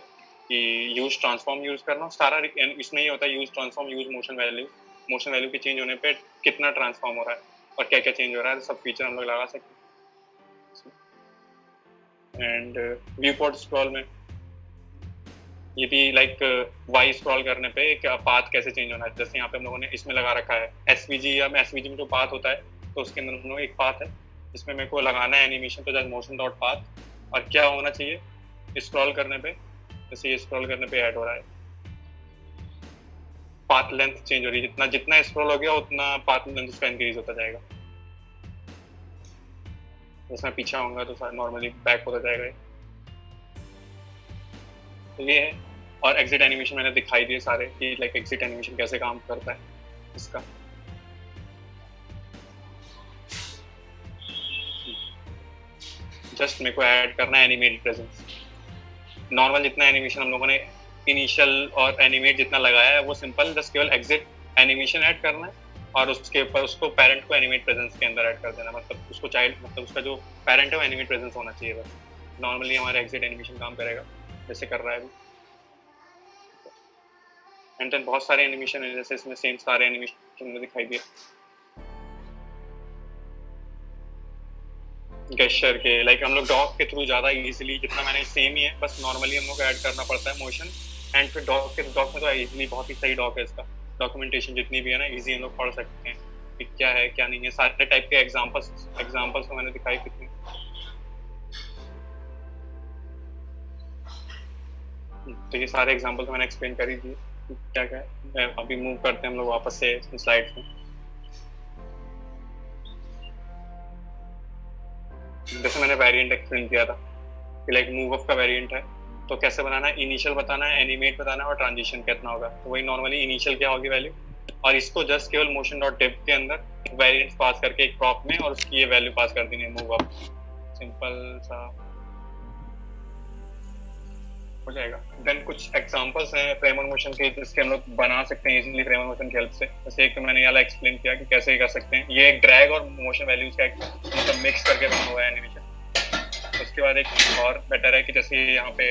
[SPEAKER 1] कि यूज ट्रांसफॉर्म यूज करना सारा इसमें ही होता है, use transform use motion value के चेंज होने पे कितना ट्रांसफॉर्म हो रहा है और क्या क्या चेंज हो रहा है, सब फीचर हम लोग लगा सकते हैं। एंड व्यू पोर्ट स्क्रॉल में ये भी लाइक वाई स्क्रॉल करने पे एक पाथ कैसे चेंज होना है, जैसे यहाँ पे हम लोगों ने इसमें लगा रखा है एसवीजी या एसवीजी में जो पाथ होता है तो उसके अंदर हम लोग एक पाथ है जिसमें मेरे को लगाना है एनिमेशन तो जस्ट मोशन डॉट पाथ और क्या होना चाहिए स्क्रॉल करने पे, जैसे ये स्क्रॉल करने पे ऐड हो रहा है पाथ लेंथ चेंज हो रही है, जितना जितना स्क्रॉल हो गया उतना पाथ लेंथ उसका इंक्रीज होता जाएगा। जैसे मैं पीछे आऊंगा तो नॉर्मली बैक होता जाएगा तो ये है। और एग्जिट एनिमेशन मैंने दिखाई दिए सारे कि लाइक एग्जिट एनिमेशन कैसे काम करता है इसका। जस्ट मेरे को ऐड करना है एनिमेट प्रेजेंस। नॉर्मल जितना एनिमेशन हम लोगों ने इनिशियल और एनिमेट जितना लगाया है वो सिंपल जस्ट केवल एग्जिट एनिमेशन ऐड करना है और उसके ऊपर उसको पेरेंट को एनिमेट प्रेजेंस के अंदर ऐड कर देना, मतलब उसको चाइल्ड मतलब उसका जो पेरेंट है वो एनिमेट प्रेजेंस होना चाहिए बस। नॉर्मली हमारा एग्जिट एनिमेशन काम करेगा जैसे कर रहा है अभी। एंड देन बहुत सारे एनिमेशन है जैसे इसमें सेम सारे एनिमेशन में दिखाई दिए गेस्चर के, लाइक हम लोग डॉग के थ्रू ज़्यादा इजीली जितना मैंने सेम ही है बस नॉर्मली हम लोग ऐड करना पड़ता है मोशन एंड फिर डॉग में तो इजीली बहुत ही सही डॉग है इसका डॉक्यूमेंटेशन जितनी भी है ना इजी हम लोग पढ़ सकते हैं कि क्या है क्या नहीं है, सारे टाइप के एग्जांपल्स तो मैंने दिखाई कितने। तो ये सारे एग्जांपल्स मैंने एक्सप्लेन कर ही दिए क्या क्या है। अभी मूव करते हैं हम लोग वापस से स्लाइड्स में। जैसे मैंने वेरिएंट एक्सप्लेन किया था कि लाइक मूव अप का वेरिएंट है तो कैसे बनाना है, इनिशियल बताना है, एनिमेट बताना है और ट्रांजिशन कितना होगा। तो वही नॉर्मली इनिशियल क्या होगी वैल्यू और इसको जस्ट केवल मोशन डॉट डिप के अंदर वेरिएंट्स पास करके एक प्रॉप में और उसकी ये वैल्यू पास कर देनी है मूव अप। सिंपल सा हो जाएगा। देन कुछ एग्जांपल्स हैं फ्रेम ऑन मोशन के जिसके हम लोग बना सकते हैं इजीली फ्रेम ऑन मोशन की हेल्प से। जैसे एक तो मैंने ये वाला एक्सप्लेन किया कि कैसे कर सकते हैं, ये एक ड्रैग और मोशन वैल्यूज का मतलब मिक्स करके बना हुआ है एनिमेशन। उसके बाद एक और बेटर है कि जैसे यहाँ पे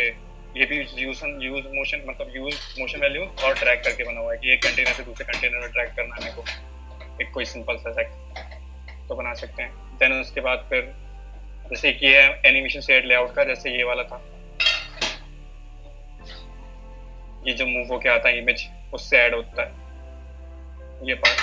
[SPEAKER 1] ये भी यूज मोशन मतलब यूज मोशन वैल्यू और ड्रैग करके बना हुआ है कि एक कंटेनर से दूसरे कंटेनर में ड्रैग करना है मेरे को, एक कोई सिंपल सा सेट तो बना सकते हैं। देन उसके बाद फिर जैसे कि ये एनिमेशन शेड लेआउट का जैसे ये वाला था, ये जो मूव होके आता है इमेज उससे ऐड होता है ये पार्ट।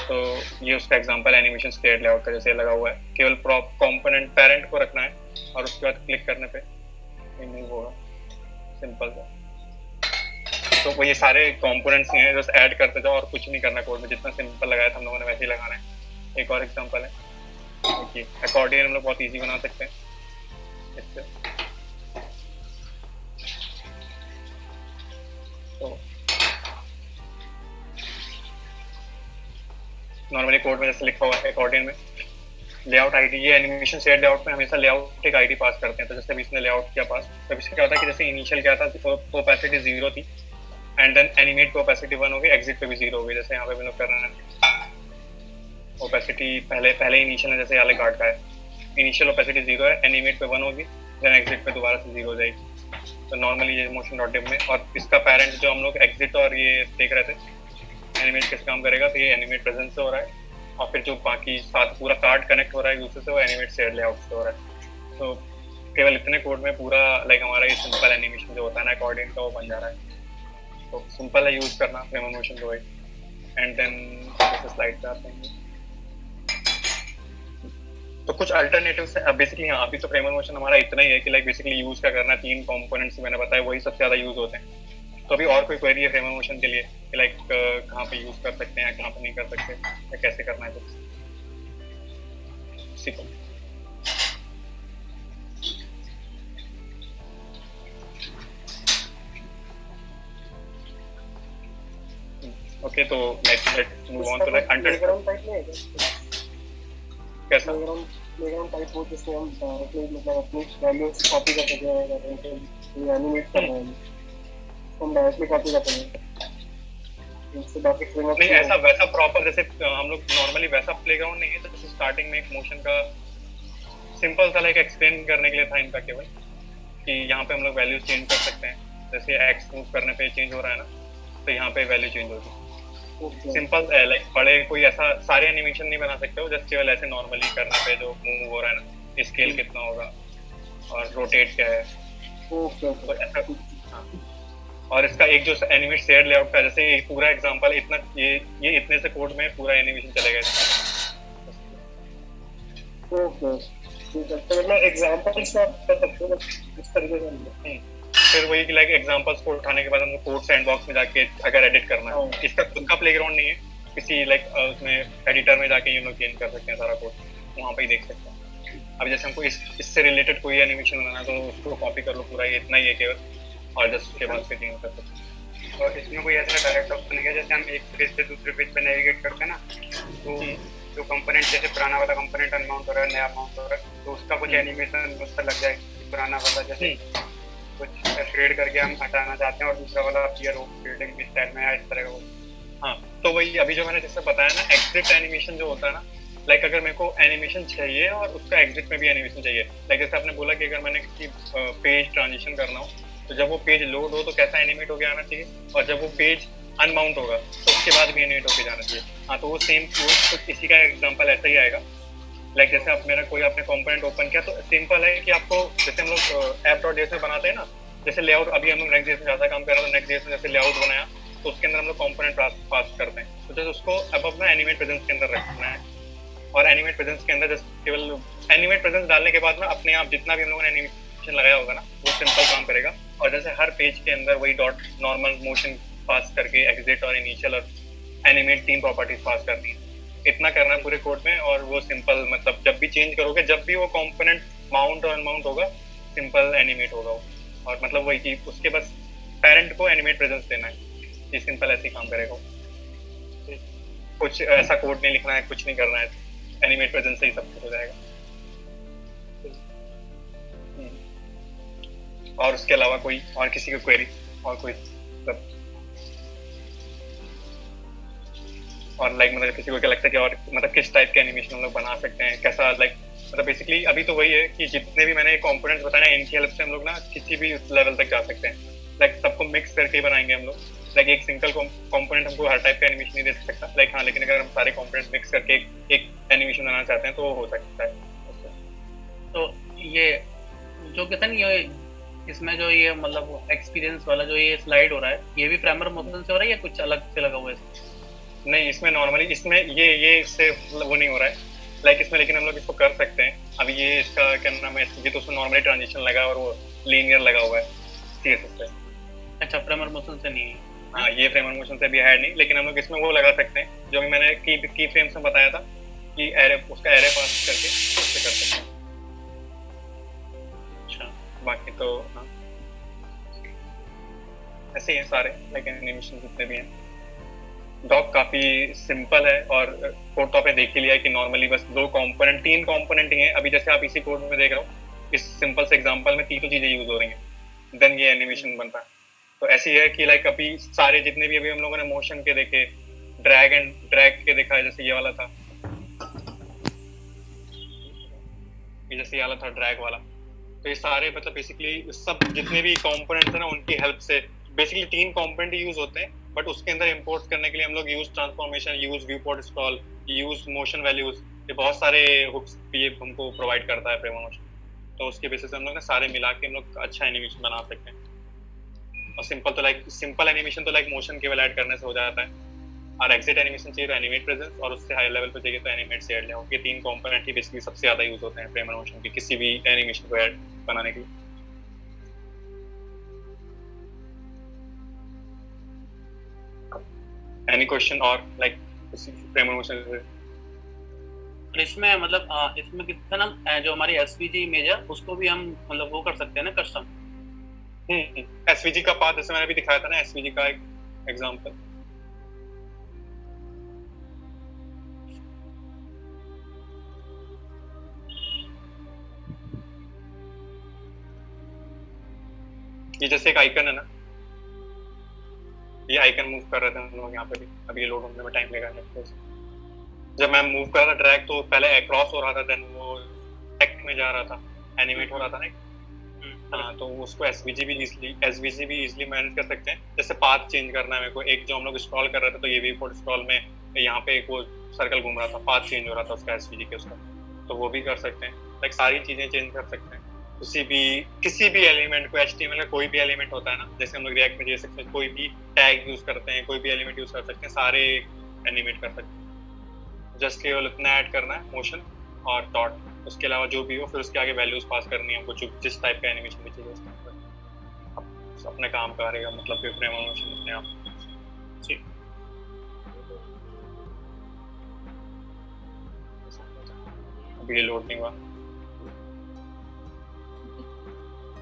[SPEAKER 1] तो ये उसका एग्जांपल एनिमेशन शेड लेआउट का जैसे लगा हुआ है, केवल प्रॉप कंपोनेंट पेरेंट को रखना है और उसके बाद क्लिक करने पे ये मूव होगा सिंपल सा। तो वो ये सारे कंपोनेंट्स हैं बस ऐड करते जाओ और कुछ नहीं करना कोड में, जितना सिंपल लगाया था हम लोगों ने वैसे ही लगाना है। एक और एग्जांपल है देखिए, अकॉर्डियन हम लोग बहुत इजी बना सकते हैं इससे। तो नॉर्मली कोड में जैसे लिखा हुआ है अकॉर्डियन में लेआउट आईडी, ये एनिमेशन शेड लेआउट में हमेशा लेआउट एक आईडी पास करते हैं। तो जैसे अभी इसने लेआउट किया पास, तो इससे क्या होता है कि जैसे इनिशियल क्या था ओपेसिटी 0 थी एंड देन एनिमेट पे ओपेसिटी 1 हो गई, एग्जिट पे भी 0 हो गई। जैसे यहाँ पे हम लोग कर रहे हैं ओपेसिटी पहले इनिशियल है जैसे वाले कार्ड का है, इनिशियल ओपेसिटी 0 है, एनिमेट पे 1 होगी, देन एग्जिट पे दोबारा से 0 हो जाएगी। तो नॉर्मली ये मोशन डॉट डिप में और इसका पेरेंट जो हम लोग एग्जिट और ये देख रहे थे एनिमेट कैसे काम करेगा, तो ये एनिमेट प्रेजेंस से हो रहा है और फिर जो बाकी साथ पूरा कार्ड कनेक्ट हो रहा है दूसरे से वो एनिमेट शेड लेआउट से हो रहा है। तो केवल इतने कोड में पूरा लाइक हमारा ये सिंपल एनिमेशन जो होता है ना अकॉर्डिंग का वो बन जा रहा है। तो सिंपल है यूज करना फ्रेम ऑन मोशन को। एंड देन जैसे स्लाइड पे आते हैं तो कुछ अल्टरनेटिव्स हैं। बेसिकली हाँ अभी तो फ्रेम ऑन मोशन हमारा इतना ही है कि लाइक बेसिकली यूज क्या करना है, 3 कंपोनेंट्स मैंने बताया वही सबसे ज्यादा यूज होते हैं। तो अभी और कोई क्वेरी है फ्रेम ऑन मोशन के लिए कि लाइक कहाँ पे यूज कर सकते हैं, कहाँ पे नहीं कर सकते, या कैसे करना है कुछ सीखो। ओके तो let's move on to like
[SPEAKER 4] playground type में है
[SPEAKER 1] कैसा
[SPEAKER 4] प्लेग्राउंड टाइप वो जिसमें हम अपने मतलब अपनी वैल्यूज कॉपी कर सकते हैं अगर उनको एनिमेट करना है हम डायरेक्टली कॉपी कर सकते हैं। इससे बाकी फ्रेमवर्क
[SPEAKER 1] नहीं ऐसा वैसा प्रॉपर जैसे हम लोग नॉर्मली वैसा प्लेग्राउंड नहीं है। तो जैसे स्टार्टिंग में एक मोशन का सिंपल सा लाइक एक्सप्लेन करने के लिए था इनका केवल कि यहाँ पे हम लोग वैल्यूज चेंज कर सकते हैं। जैसे एक्स मूव करने पे चेंज हो रहा है ना, तो यहाँ पे वैल्यू चेंज होगी। सिंपल लाइक बड़े कोई ऐसा सारे एनिमेशन नहीं बना सकते हो, जस्ट केवल ऐसे नॉर्मली करने पे जो मूव हो रहा है ना स्केल कितना होगा और रोटेट क्या है,
[SPEAKER 4] ओके
[SPEAKER 1] तो ऐसा। हाँ, और इसका एक जो एनिमेट शेयर लेआउट का, जैसे एक पूरा एग्जांपल इतना ये इतने से कोड में पूरा एनिमेशन चलेगा।
[SPEAKER 4] ओके ठीक है, तो मतलब एग्जांपल्स आप कर सकते हो इस तरीके से।
[SPEAKER 1] फिर वही कि लाइक एग्जांपल्स को उठाने के बाद हमको कोड सैंडबॉक्स में जाके अगर एडिट करना है, इसका खुद का प्लेग्राउंड नहीं है, किसी लाइक उसमें एडिटर में जाके ये लोग चेंज कर सकते हैं सारा कोड, वहाँ पे ही देख सकते हैं। अब जैसे हमको इससे रिलेटेड कोई एनिमेशन बनाना है तो उसको कॉपी कर लो पूरा, ये इतना ही है केवल, और जस्ट उसके बाद से चेंज कर सकते हैं।
[SPEAKER 2] और इसमें कोई ऐसा डायरेक्ट ऑप्शन है क्या, जैसे हम एक पेज से दूसरे पेज पे नेविगेट करते हैं ना, तो जो कंपोनेंट जैसे पुराना वाला कंपोनेंट अनमाउंट हो रहा है, नया माउंट हो रहा है, तो उसका कुछ एनिमेशन उस पर लग जाए, पुराना वाला जैसे कुछ शेड करके हम हटाना चाहते हैं और दूसरा वाला अपीयर हो शेडिंग के स्टाइल में या इस तरह का।
[SPEAKER 1] हाँ, तो वही अभी जो मैंने जैसे बताया ना, एग्जिट एनिमेशन जो होता है ना, लाइक अगर मेरे को एनिमेशन चाहिए और उसका एग्जिट में भी एनिमेशन चाहिए, लाइक जैसे आपने बोला कि अगर मैंने किसी पेज ट्रांजिशन करना हो तो जब वो पेज लोड हो तो कैसा एनिमेट होके आना चाहिए, और जब वो पेज अनमाउंट होगा तो उसके बाद भी एनिमेट होके जाना चाहिए। हाँ, तो वो सेम तो इसी का एग्जांपल ऐसा ही आएगा। लाइक जैसे आप मेरा कोई आपने कंपोनेंट ओपन किया तो सिंपल है कि आपको, जैसे हम लोग app.js में बनाते हैं ना, जैसे लेआउट, अभी हम लोग नेक्स्ट.js में ज़्यादा काम कर रहे हैं तो नेक्स्ट.js में जैसे लेआउट बनाया तो उसके अंदर हम लोग कंपोनेंट पास करते हैं, तो जैसे उसको अब अपना एनिमेट प्रेजेंस के अंदर रखना है, और एनिमेट प्रेजेंस के अंदर जस्ट केवल एनिमेट प्रेजेंस डालने के बाद में अपने आप जितना भी हम लोगों ने एनिमेशन लगाया होगा ना वो सिंपल काम करेगा, और जैसे हर पेज के अंदर वही डॉट नॉर्मल मोशन पास करके एग्जिट और इनिशियल और एनिमेट 3 प्रॉपर्टीज पास करनी है, इतना करना है पूरे कोड में, और वो सिंपल, मतलब जब भी चेंज करोगे, जब भी वो कंपोनेंट माउंट और अनमाउंट होगा सिंपल एनिमेट होगा वो, और मतलब वही कि उसके बस पेरेंट को एनिमेट प्रेजेंस देना है, ये सिंपल ऐसे ही काम करेगा। कुछ ऐसा कोड नहीं लिखना है, कुछ नहीं करना है, एनिमेट प्रेजेंस से ही सब कुछ हो जाएगा। और उसके अलावा कोई और किसी की क्वेरी और कोई सब, और लाइक मतलब किसी को क्या लगता है कि और मतलब किस टाइप के एनिमेशन हम लोग बना सकते हैं, कैसा, लाइक मतलब बेसिकली अभी तो वही है कि जितने भी मैंने कंपोनेंट्स बताए ना, इनकी हेल्प से हम लोग ना किसी भी लेवल तक जा सकते हैं, लाइक सबको मिक्स करके ही बनाएंगे हम लोग। लाइक एक सिंगल कंपोनेंट हमको हर टाइप का एनिमेशन नहीं दे सकता, लाइक हाँ, लेकिन अगर हम सारे कंपोनेंट्स मिक्स करके एक एनिमेशन बनाना चाहते हैं तो वो हो सकता है।
[SPEAKER 3] तो ये जो कहते हैं ये इसमें जो ये मतलब एक्सपीरियंस वाला जो ये स्लाइड हो रहा है, ये भी फ्रेमवर्क मोशन से हो रहा है या कुछ अलग से लगा हुआ है?
[SPEAKER 1] नहीं, इसमें नॉर्मली इसमें ये इससे वो नहीं हो रहा है, लाइक इसमें, लेकिन हम लोग इसको कर सकते हैं। अभी ये इसका क्या नाम है, ये तो उसमें नॉर्मली ट्रांजिशन लगा और वो लीनियर लगा हुआ है CSS पे।
[SPEAKER 3] अच्छा, फ्रेमवर्क मोशन से नहीं है?
[SPEAKER 1] हाँ, ये फ्रेमवर्क मोशन से भी है नहीं, लेकिन हम लोग इसमें वो लगा सकते हैं जो भी मैंने की फ्रेम्स में बताया था कि एरे, उसका एरे पास करके उससे कर सकते हैं।
[SPEAKER 3] अच्छा,
[SPEAKER 1] बाकी तो हाँ ऐसे ही हैं सारे, लेकिन एनिमेशन जितने भी हैं। डॉक काफी सिंपल है, और कोड तो आपने देख ही लिया है कि नॉर्मली बस 3 कंपोनेंट ही हैं। अभी जैसे आप इसी कोड में देख रहे हो, इस सिंपल से एग्जांपल में 3 चीजें यूज हो रही हैं, देन ये एनिमेशन बनता है। तो ऐसी है कि लाइक अभी सारे जितने भी अभी हम लोगों ने मोशन के देखे, ड्रैग के देखा है, जैसे ये वाला था, ये जैसे ये वाला था ड्रैग वाला, तो ये सारे मतलब बेसिकली सब जितने भी कंपोनेंट्स हैं ना, उनकी हेल्प से बेसिकली 3 कंपोनेंट यूज होते हैं, बट उसके अंदर इंपोर्ट करने के लिए हम लोग use transformation, use view port scroll, use motion values, ये बहुत सारे हुक्स भी ये हमको प्रोवाइड करता है फ्रेमवर्क मोशन। तो उसके बेसिस से हम लोग ना सारे मिला के हम लोग अच्छा एनिमेशन बना सकते हैं। और सिंपल एनिमेशन तो लाइक मोशन केवल ऐड करने से हो जाता है, और एग्जिट एनिमेशन चाहिए तो एनिमेट प्रेजेंस, और उससे हाई लेवल पे चाहिए तो एनिमेट शेयर लेआउट। ये 3 कंपोनेंट ही बेसिकली सबसे ज्यादा यूज होते हैं फ्रेमवर्क मोशन के किसी भी एनिमेशन को ऐड बनाने के लिए। एनी क्वेश्चन और लाइक फ्रेमवर्क मोशन से?
[SPEAKER 3] इसमें मतलब इसमें कितना ना जो हमारी SVG इमेज है उसको भी हम मतलब वो कर सकते हैं ना कस्टम?
[SPEAKER 1] SVG का पाथ जैसे मैंने अभी दिखाया था ना, SVG का एक एग्जांपल, ये जैसे एक आइकन है ना, ये आइकन मूव कर रहे थे हम लोग यहाँ पे भी, अभी ये लोड होने में टाइम लगेगा। जब मैं मूव कर रहा था ड्रैग तो पहले अक्रॉस हो रहा था, देन वो टेक्स्ट में जा रहा था, एनिमेट हो रहा था ना। हाँ, तो उसको SVG भी इजीली मैनेज कर सकते हैं। जैसे पाथ चेंज करना है मेरे को, एक जो हम लोग स्क्रॉल कर रहे थे तो ये व्यू पोर्ट स्क्रॉल में यहाँ पे एक वो सर्कल घूम रहा था, पाथ चेंज हो रहा था उसका SVG के उसका, तो वो भी कर सकते हैं। लाइक सारी चीजें चेंज कर सकते हैं। किसी भी एलिमेंट को HTML का कोई भी एलिमेंट होता है ना, जैसे हम लोग रिएक्ट में जैसे कोई भी टैग यूज करते हैं, कोई भी एलिमेंट यूज कर सकते हैं, सारे एनिमेट कर सकते हैं। जस्ट केवल इतना ऐड करना है मोशन और डॉट, उसके अलावा जो भी हो फिर उसके आगे वैल्यूज पास करनी है हमको, जो जिस टाइप का एनिमेशन भी चाहिए उसके अंदर अपने काम करेगा, मतलब कि फ्रेम मोशन अपने आप। ठीक, अभी ये लोड नहीं हुआ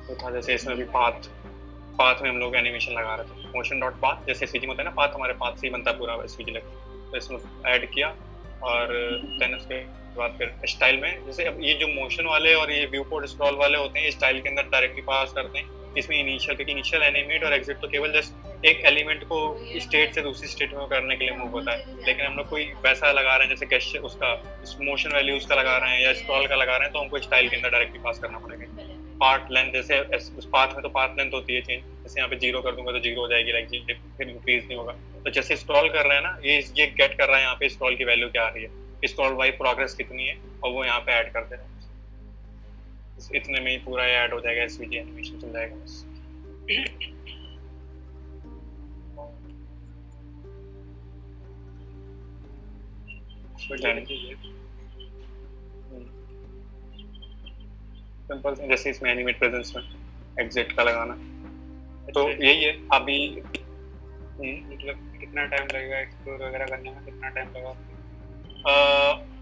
[SPEAKER 1] तो था, जैसे इसमें भी पाथ में हम लोग एनिमेशन लगा रहे थे, मोशन डॉट पाथ, जैसे एसवीजी में होता है ना पाथ, हमारे पाथ से ही बनता है पूरा एसवीजी लगता, तो इसमें ऐड किया और देन उसके बाद फिर स्टाइल में, जैसे अब ये जो मोशन वाले और ये व्यू पोर्ट स्क्रॉल वाले होते हैं ये स्टाइल के अंदर डायरेक्टली पास करते हैं। इसमें इनिशियल, क्योंकि इनिशियल एनिमेट और एग्जिट तो केवल जस्ट एक एलिमेंट को स्टेट से दूसरी स्टेट में करने के लिए मूव होता है, लेकिन हम लोग कोई वैसा लगा रहे हैं जैसे गेस्चर उसका मोशन वैल्यू उसका लगा रहे हैं या स्क्रॉल का लगा रहे हैं, तो हमको स्टाइल के अंदर डायरेक्टली पास करना पड़ेगा। पार्ट लेंथ, जैसे उस पाथ में तो पाथ लेंथ होती है चेंज, जैसे यहाँ पे 0 कर दूंगा तो 0 हो जाएगी, लाइक फिर इंक्रीज नहीं होगा। तो जैसे स्क्रॉल कर रहे हैं ना, ये गेट कर रहा है यहाँ पे स्क्रॉल की वैल्यू क्या आ रही है, स्क्रॉल बाई प्रोग्रेस कितनी है, और वो यहाँ पे ऐड कर दे रहे हैं। इतने में ही पूरा ऐड हो जाएगा, एसवीजी एनिमेशन चल जाएगा बस। सिंपल, जैसे इसमें एनिमेट प्रेजेंस में एग्जिट का लगाना, तो यही है। अभी
[SPEAKER 2] मतलब कितना टाइम लगेगा एक्सप्लोर वगैरह करने में, कितना टाइम लगा?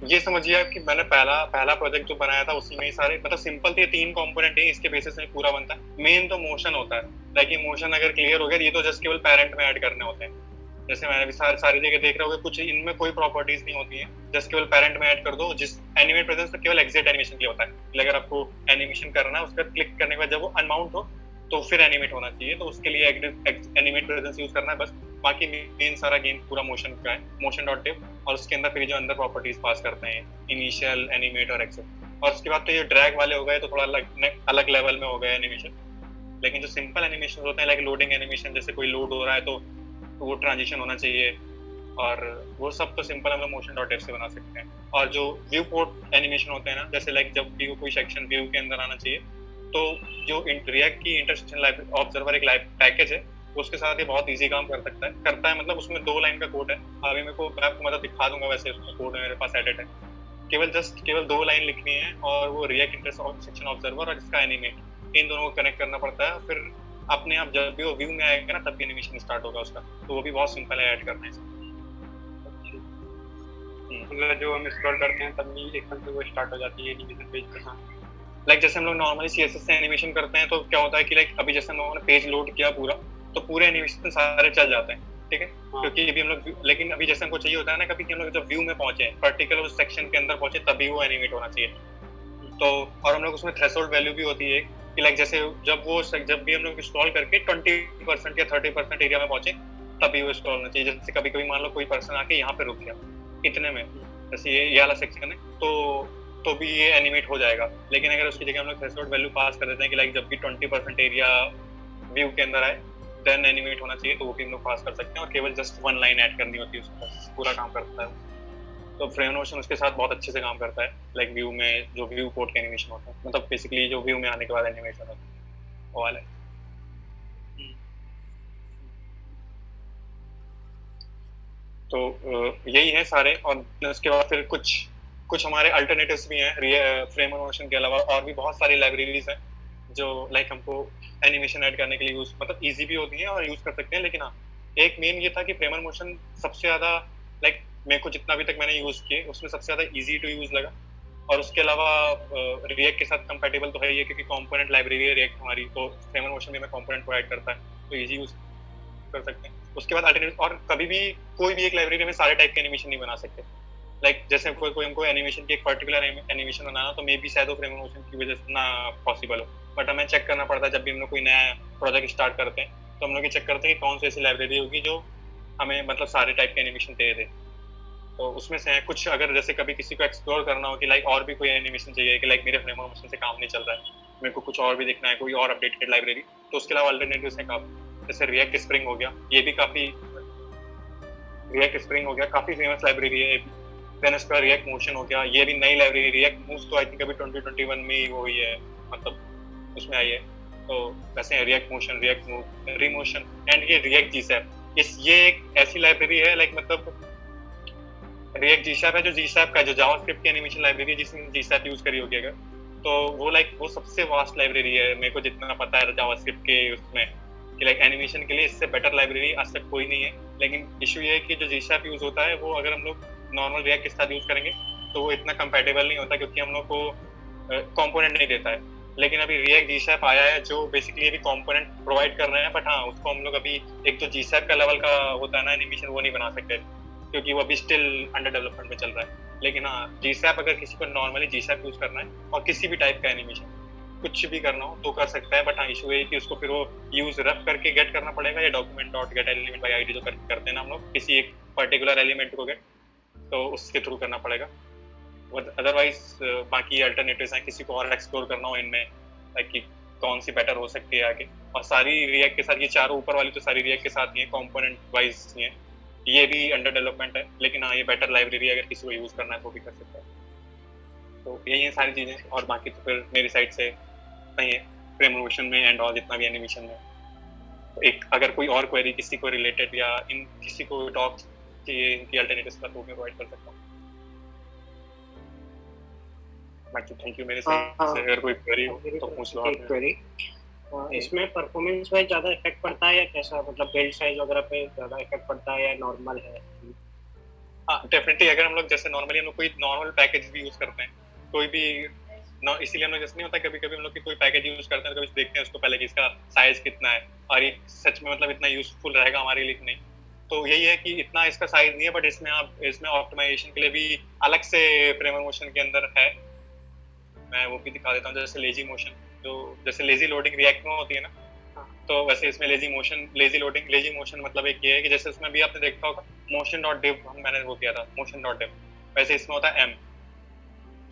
[SPEAKER 1] ये समझिए कि मैंने पहला प्रोजेक्ट जो बनाया था उसी में ही सारे, मतलब सिंपल थे, 3 कंपोनेंट है, इसके बेसिस में पूरा बनता है। मेन तो मोशन होता है, लाइक ये मोशन अगर क्लियर हो गया, ये तो जस्ट केवल पैरेंट में ऐड करने होते हैं। जैसे मैंने भी सारी जगह देख रहे होगे, कुछ इनमें कोई प्रॉपर्टीज नहीं होती है, जस्ट केवल पैरेंट में ऐड कर दो। जिस एनिमेट प्रेजेंस तो केवल एग्जिट एनिमेशन के लिए होता है, अगर आपको एनिमेशन करना है उसका क्लिक करने के बाद जब वो अनमाउंट हो तो फिर एनिमेट होना चाहिए, तो उसके लिए एनिमेट प्रेजेंस यूज करना है बस। बाकी मेन सारा गेम पूरा मोशन का है, मोशन डॉट टिप, और उसके अंदर फिर जो अंदर प्रॉपर्टीज पास करते हैं, इनिशियल, एनिमेट और एग्जिट। और उसके बाद तो ये ड्रैग वाले हो गए तो थोड़ा अलग लेवल में हो गया एनिमेशन। लेकिन जो सिंपल एनिमेशन होते हैं, लाइक लोडिंग एनिमेशन, जैसे कोई लोड हो रहा है तो वो ट्रांजिशन होना चाहिए, और वो सब तो सिंपल हम लोग मोशन डॉट टिप से बना सकते हैं। और जो व्यू पोर्ट एनिमेशन होते हैं ना, जैसे लाइक जब भी कोई सेक्शन व्यू के अंदर आना चाहिए, तो जो रिएक्ट की इंटरसेक्शन ऑब्जर्वर एक पैकेज है, उसके साथ ये बहुत इजी काम करता है, मतलब उसमें 2 लाइन का कोड है। अभी मेरे को मैं आपको मतलब दिखा दूंगा, वैसे उसका कोड मेरे पास एडिट है, केवल 2 लाइन लिखनी है, और वो रिएक्ट इंटरसेक्शन ऑब्जर्वर और इसका एनिमेट, इन दोनों को कनेक्ट करना पड़ता है। फिर अपने आप जब भी वो व्यू में आएगा ना, तब भी एनिमेशन स्टार्ट होगा उसका, तो वो भी बहुत सिंपल है ऐड करना है।
[SPEAKER 2] मतलब जो हम स्क्रॉल करते हैं तब भी एकदम से वो स्टार्ट हो जाती है एनिमेशन पेज पे।
[SPEAKER 1] लाइक जैसे हम लोग नॉर्मली CSS से एनिमेशन करते हैं, तो क्या होता है कि लाइक अभी जैसे हम लोगों ने पेज लोड किया पूरा, तो पूरे एनिमेशन सारे चल जाते हैं, ठीक है, क्योंकि अभी हम लोग, लेकिन अभी जैसे हमको चाहिए होता है ना कभी कि हम लोग जब व्यू में पहुंचे, पर्टिकुलर उस सेक्शन के अंदर पहुंचे, तभी वो एनिमेट होना चाहिए। तो और हम लोग उसमें थ्रेशोल्ड वैल्यू भी होती है कि लाइक जैसे जब भी हम लोग स्क्रॉल करके 20% या 30% एरिया में पहुंचे, तभी वो स्क्रॉल होना चाहिए। जैसे कभी मान लो कोई पर्सन आके यहाँ पे रुक गया इतने में, जैसे ये वाला सेक्शन है, तो भी ये एनिमेट हो जाएगा। लेकिन अगर उसकी जगह हम लोग थ्रेशोल्ड वैल्यू पास कर देते हैं कि लाइक जब भी 20% एरिया व्यू के अंदर आए देन एनिमेट होना चाहिए, तो वो भी हम लोग पास कर सकते हैं, और केवल जस्ट 1 लाइन ऐड करनी होती है, उसका पूरा काम करता है। तो फ्रेम मोशन उसके साथ बहुत अच्छे से काम करता है, लाइक व्यू में जो व्यू पोर्ट के एनिमेशन होते हैं, मतलब बेसिकली जो व्यू में आने के बाद एनिमेशन होता है वो वाला है। तो यही है सारे, और उसके बाद फिर कुछ हमारे अल्टरनेटिव्स भी हैं फ्रेम मोशन के अलावा, और भी बहुत सारी लाइब्रेरीज हैं जो लाइक हमको एनिमेशन ऐड करने के लिए यूज, मतलब इजी भी होती है और यूज कर सकते हैं। लेकिन हाँ, एक मेन ये था कि फ्रेम मोशन सबसे ज्यादा, लाइक मेरे को जितना भी तक मैंने यूज किए उसमें सबसे ज्यादा इजी टू यूज लगा। और उसके अलावा रिएक्ट के साथ कंपैटिबल तो है ही है, क्योंकि कंपोनेंट लाइब्रेरी है रिएक्ट हमारी, तो फ्रेम मोशन भी हमें कंपोनेंट प्रोवाइड करता है, तो इजी यूज कर सकते हैं। उसके बाद अल्टरनेटिव, और कभी भी कोई भी एक लाइब्रेरी में सारे टाइप के एनिमेशन नहीं बना सकते। लाइक जैसे कोई हमको एनिमेशन की एक पर्टिकुलर एनिमेशन बनाना, तो मे बी शायद वो फ्रेम मोशन की वजह से ना पॉसिबल हो, बट हमें चेक करना पड़ता है जब भी हम लोग कोई नया प्रोजेक्ट स्टार्ट करते हैं, तो हम लोग ये चेक करते हैं कि कौन सी ऐसी लाइब्रेरी होगी जो हमें मतलब सारे टाइप के एनिमेशन दे दे। तो उसमें से कुछ, अगर जैसे कभी किसी को एक्सप्लोर करना हो कि लाइक और भी कोई एनिमेशन चाहिए कि लाइक मेरे फ्रेम मोशन से काम नहीं चल रहा है, मेरे को कुछ और भी देखना है, कोई और अपडेटेड लाइब्रेरी, तो उसके अलावा अल्टरनेटिव्स हैं काफी। जैसे रिएक्ट स्प्रिंग हो गया, ये भी काफी फेमस लाइब्रेरी है। देन इसका रिएक्ट मोशन हो गया, ये भी नई लाइब्रेरी। रिएक्ट मूव्स तो आई थिंक अभी 2021 में ही वो हुई है, मतलब उसमें आई है। तो वैसे react motion, react move, remotion and ये रिएक्ट जीसैप, ये एक ऐसी लाइब्रेरी है लाइक मतलब रिएक्ट जीसैप है जो जीसैप का जो जावास्क्रिप्ट की एनिमेशन लाइब्रेरी है जिसमें जीसैप यूज करी होगी अगर, तो वो लाइक वो सबसे वास्ट लाइब्रेरी है मेरे को जितना पता है जावास्क्रिप्ट के उसमें कि लाइक एनिमेशन के लिए इससे बेटर लाइब्रेरी आज तक कोई नहीं है। लेकिन इशू ये है कि जो जीसैप यूज होता है वो अगर हम लोग नॉर्मल रिएक्ट के साथ यूज करेंगे तो वो इतना कंपैटिबल नहीं होता क्योंकि हम लोग को कंपोनेंट नहीं देता है। लेकिन अभी रिएक्ट जीसैप आया है जो बेसिकली अभी कंपोनेंट प्रोवाइड कर रहे हैं, बट हाँ उसको हम लोग अभी एक जो जीसैप का लेवल का होता है ना एनिमेशन वो नहीं बना सकते क्योंकि वो अभी स्टिल अंडर डेवलपमेंट में चल रहा है। लेकिन हाँ जीसैप अगर किसी को नॉर्मली जीसैप यूज करना है और किसी भी टाइप का एनिमेशन कुछ भी करना हो तो कर सकता है, बट हाँ इशू है कि उसको फिर वो यूज रफ करके गेट करना पड़ेगा या document dot gate element by ID जो करते हैं ना हम लोग किसी एक पर्टिकुलर एलिमेंट को गेट, तो उसके थ्रू करना पड़ेगा। अदरवाइज बाकी अल्टरनेटिव्स हैं किसी को और एक्सप्लोर करना हो इनमें कि कौन सी बेटर हो सकती है आगे। और सारी रिएक्ट के साथ ये चारों ऊपर वाली तो सारी रिएक्ट के साथ ही है, कंपोनेंट वाइज ही है, ये भी अंडर डेवलपमेंट है। लेकिन हाँ ये बेटर लाइब्रेरी अगर किसी को यूज करना है तो भी कर सकता है। तो यही है सारी चीजें, और बाकी तो फिर मेरी साइड से नहीं है फ्रेमवर्क में एंड और जितना भी एनिमेशन में। तो एक अगर कोई और क्वेरी किसी को रिलेटेड या इन किसी को डॉक्स चाहिए इनकी अल्टरनेटिव्स का तो मैं प्रोवाइड कर सकता हूँ। बाकी थैंक यू मेरे से अगर कोई क्वेरी हो तो पूछ लो आप।
[SPEAKER 5] क्वेरी इसमें परफॉर्मेंस वाइज ज्यादा इफेक्ट पड़ता है या कैसा, मतलब बिल्ड साइज वगैरह पे ज्यादा इफेक्ट पड़ता है या नॉर्मल है?
[SPEAKER 1] हाँ डेफिनेटली अगर हम लोग जैसे नॉर्मली हम लोग कोई नॉर्मल पैकेज भी यूज करते हैं कोई भी इसीलिए हम लोग जैसे नहीं होता कभी कभी हम लोग कोई पैकेज यूज करते हैं तो कभी देखते हैं उसको पहले कि इसका साइज कितना है और ये सच में मतलब इतना यूजफुल रहेगा हमारे लिए नहीं। तो यही है कि इतना इसका साइज नहीं है, बट इसमें ऑप्टिमाइजेशन के लिए भी अलग से फ्रेमवर्क मोशन के अंदर है। मैं वो भी दिखा देता हूँ जैसे लेजी मोशन, जो जैसे लेजी लोडिंग रिएक्ट में होती है ना, तो वैसे इसमें लेजी मोशन मतलब एक ये है कि जैसे उसमें भी आपने देखा होगा मोशन डॉट डिव मैंने वो किया था मोशन डॉट डिव, वैसे इसमें होता है एम,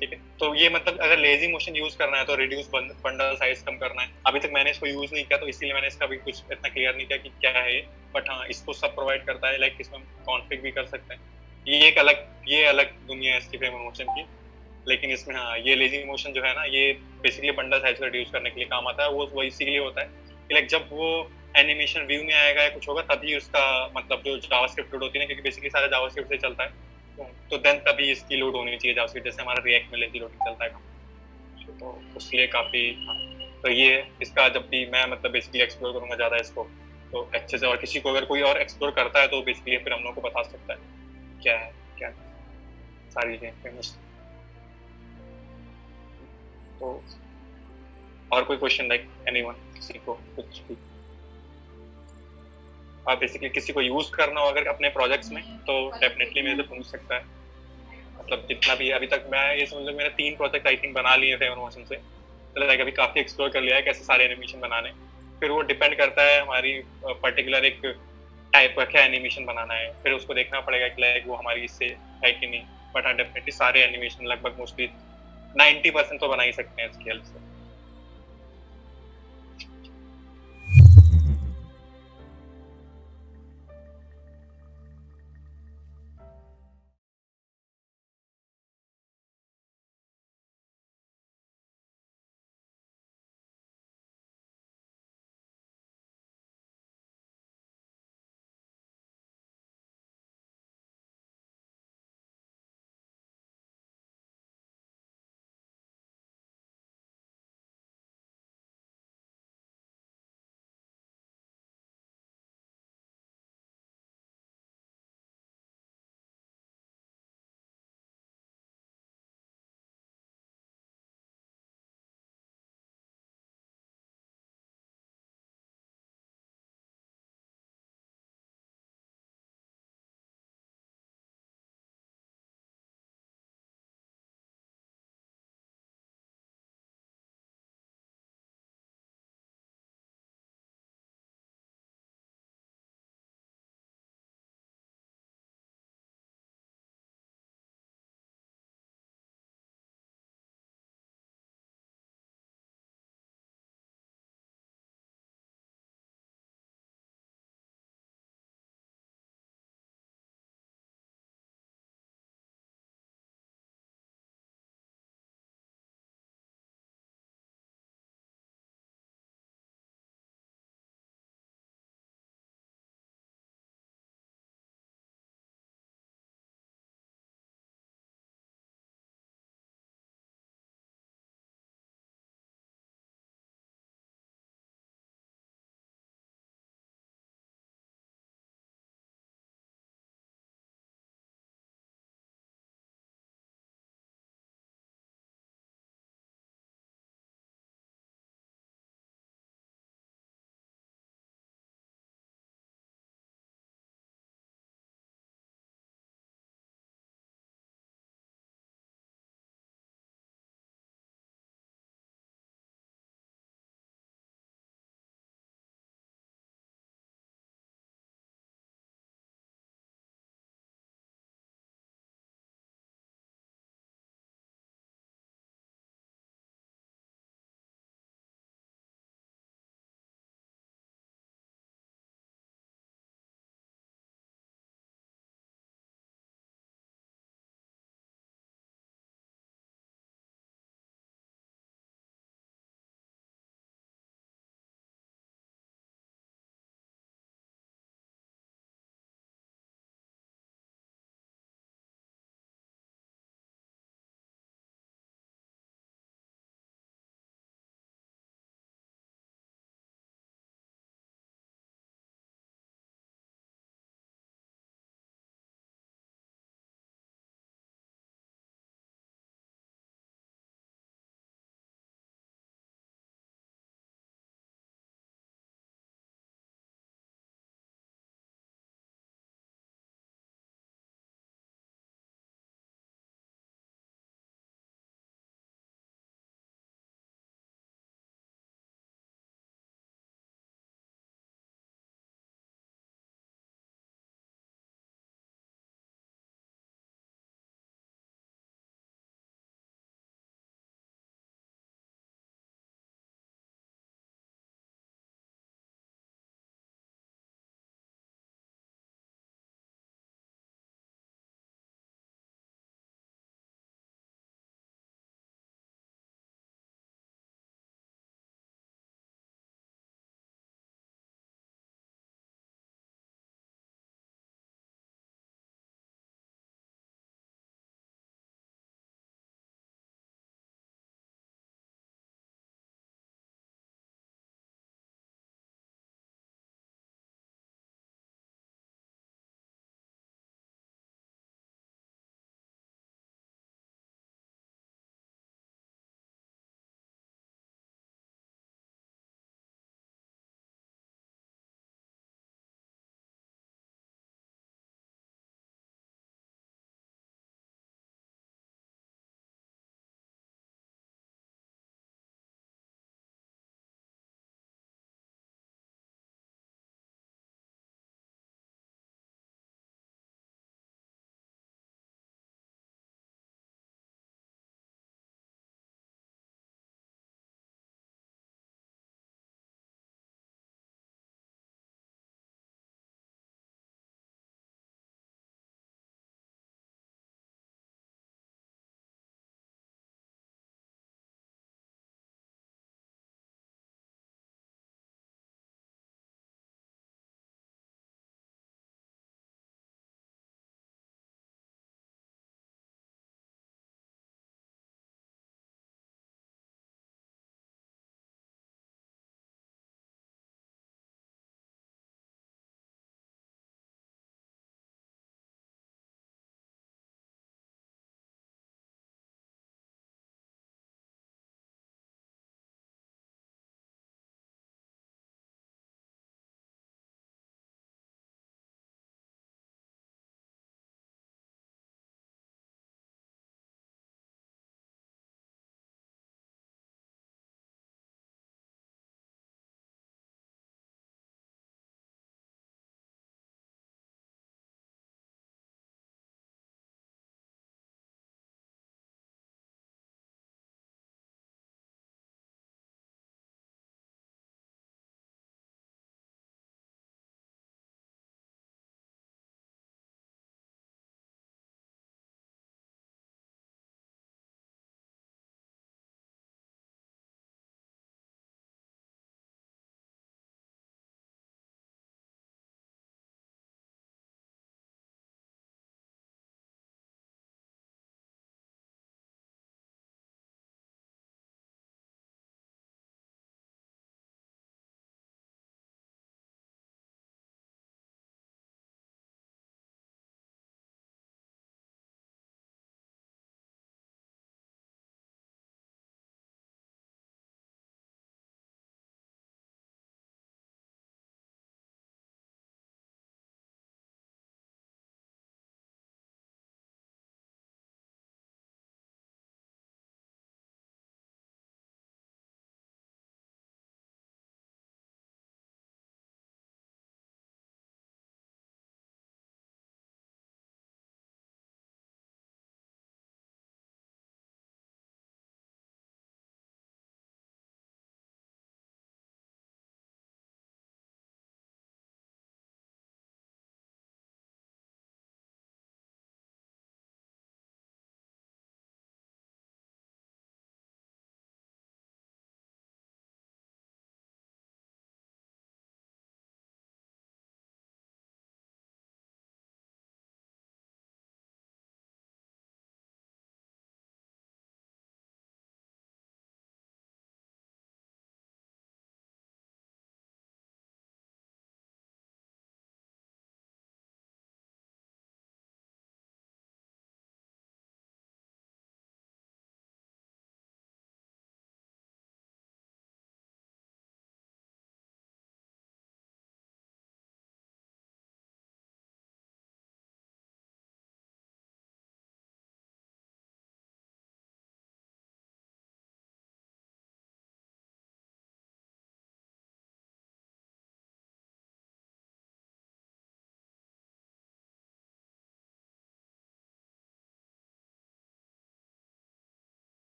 [SPEAKER 1] ठीक है। तो ये मतलब अगर लेजी मोशन यूज करना है तो रिड्यूस बंडल साइज कम करना है। अभी तक मैंने इसको यूज नहीं किया तो इसीलिए मैंने इसका भी कुछ इतना क्लियर नहीं किया कि क्या है ये, बट हाँ इसको सब प्रोवाइड करता है, लाइक इसमें कॉन्फ़िग भी कर सकते हैं। ये एक अलग दुनिया है इसकी फ्रेमवर्क मोशन की। लेकिन इसमें हाँ ये लेजी मोशन जो है ना ये बेसिकली बंडल साइज को रिड्यूस करने के लिए काम आता है। वो इसीलिए होता है कि लाइक जब वो एनिमेशन व्यू में आएगा या कुछ होगा तभी उसका मतलब जो जावास्क्रिप्ट लोड होती है ना, क्योंकि बेसिकली सारा जावास्क्रिप्ट से चलता है, तो देन तभी इसकी लोड होनी चाहिए जावास्क्रिप्ट, जैसे हमारा रिएक्ट में लेजी लोडिंग चलता है। तो उसलिए काफी तो ये इसका जब भी मैं मतलब बेसिकली एक्सप्लोर करूंगा ज्यादा इसको तो अच्छे से, और किसी को अगर कोई और एक्सप्लोर करता है तो बेसिकली फिर हम लोग को बता सकता है क्या है क्या सारी चीजें फेमस। तो और कोई क्वेश्चन लाइक एनीवन, किसी को कुछ भी आप बेसिकली किसी को यूज करना हो अगर अपने प्रोजेक्ट्स में तो डेफिनेटली मेरे से पूछ सकता है। मतलब जितना भी अभी तक मैं ये समझ लो मैंने 3 प्रोजेक्ट आई थिंक बना लिए थे एनिमेशन से, तो लाइक अभी काफी एक्सप्लोर कर लिया है कैसे सारे एनिमेशन बनाने। फिर वो डिपेंड करता है हमारी पर्टिकुलर एक टाइप का क्या एनिमेशन बनाना है, फिर उसको देखना पड़ेगा कि लाइक वो हमारी इससे है कि नहीं। बट हाँ डेफिनेटली सारे एनिमेशन लगभग मोस्टली 90% तो बना ही सकते हैं इसकी हेल्प से।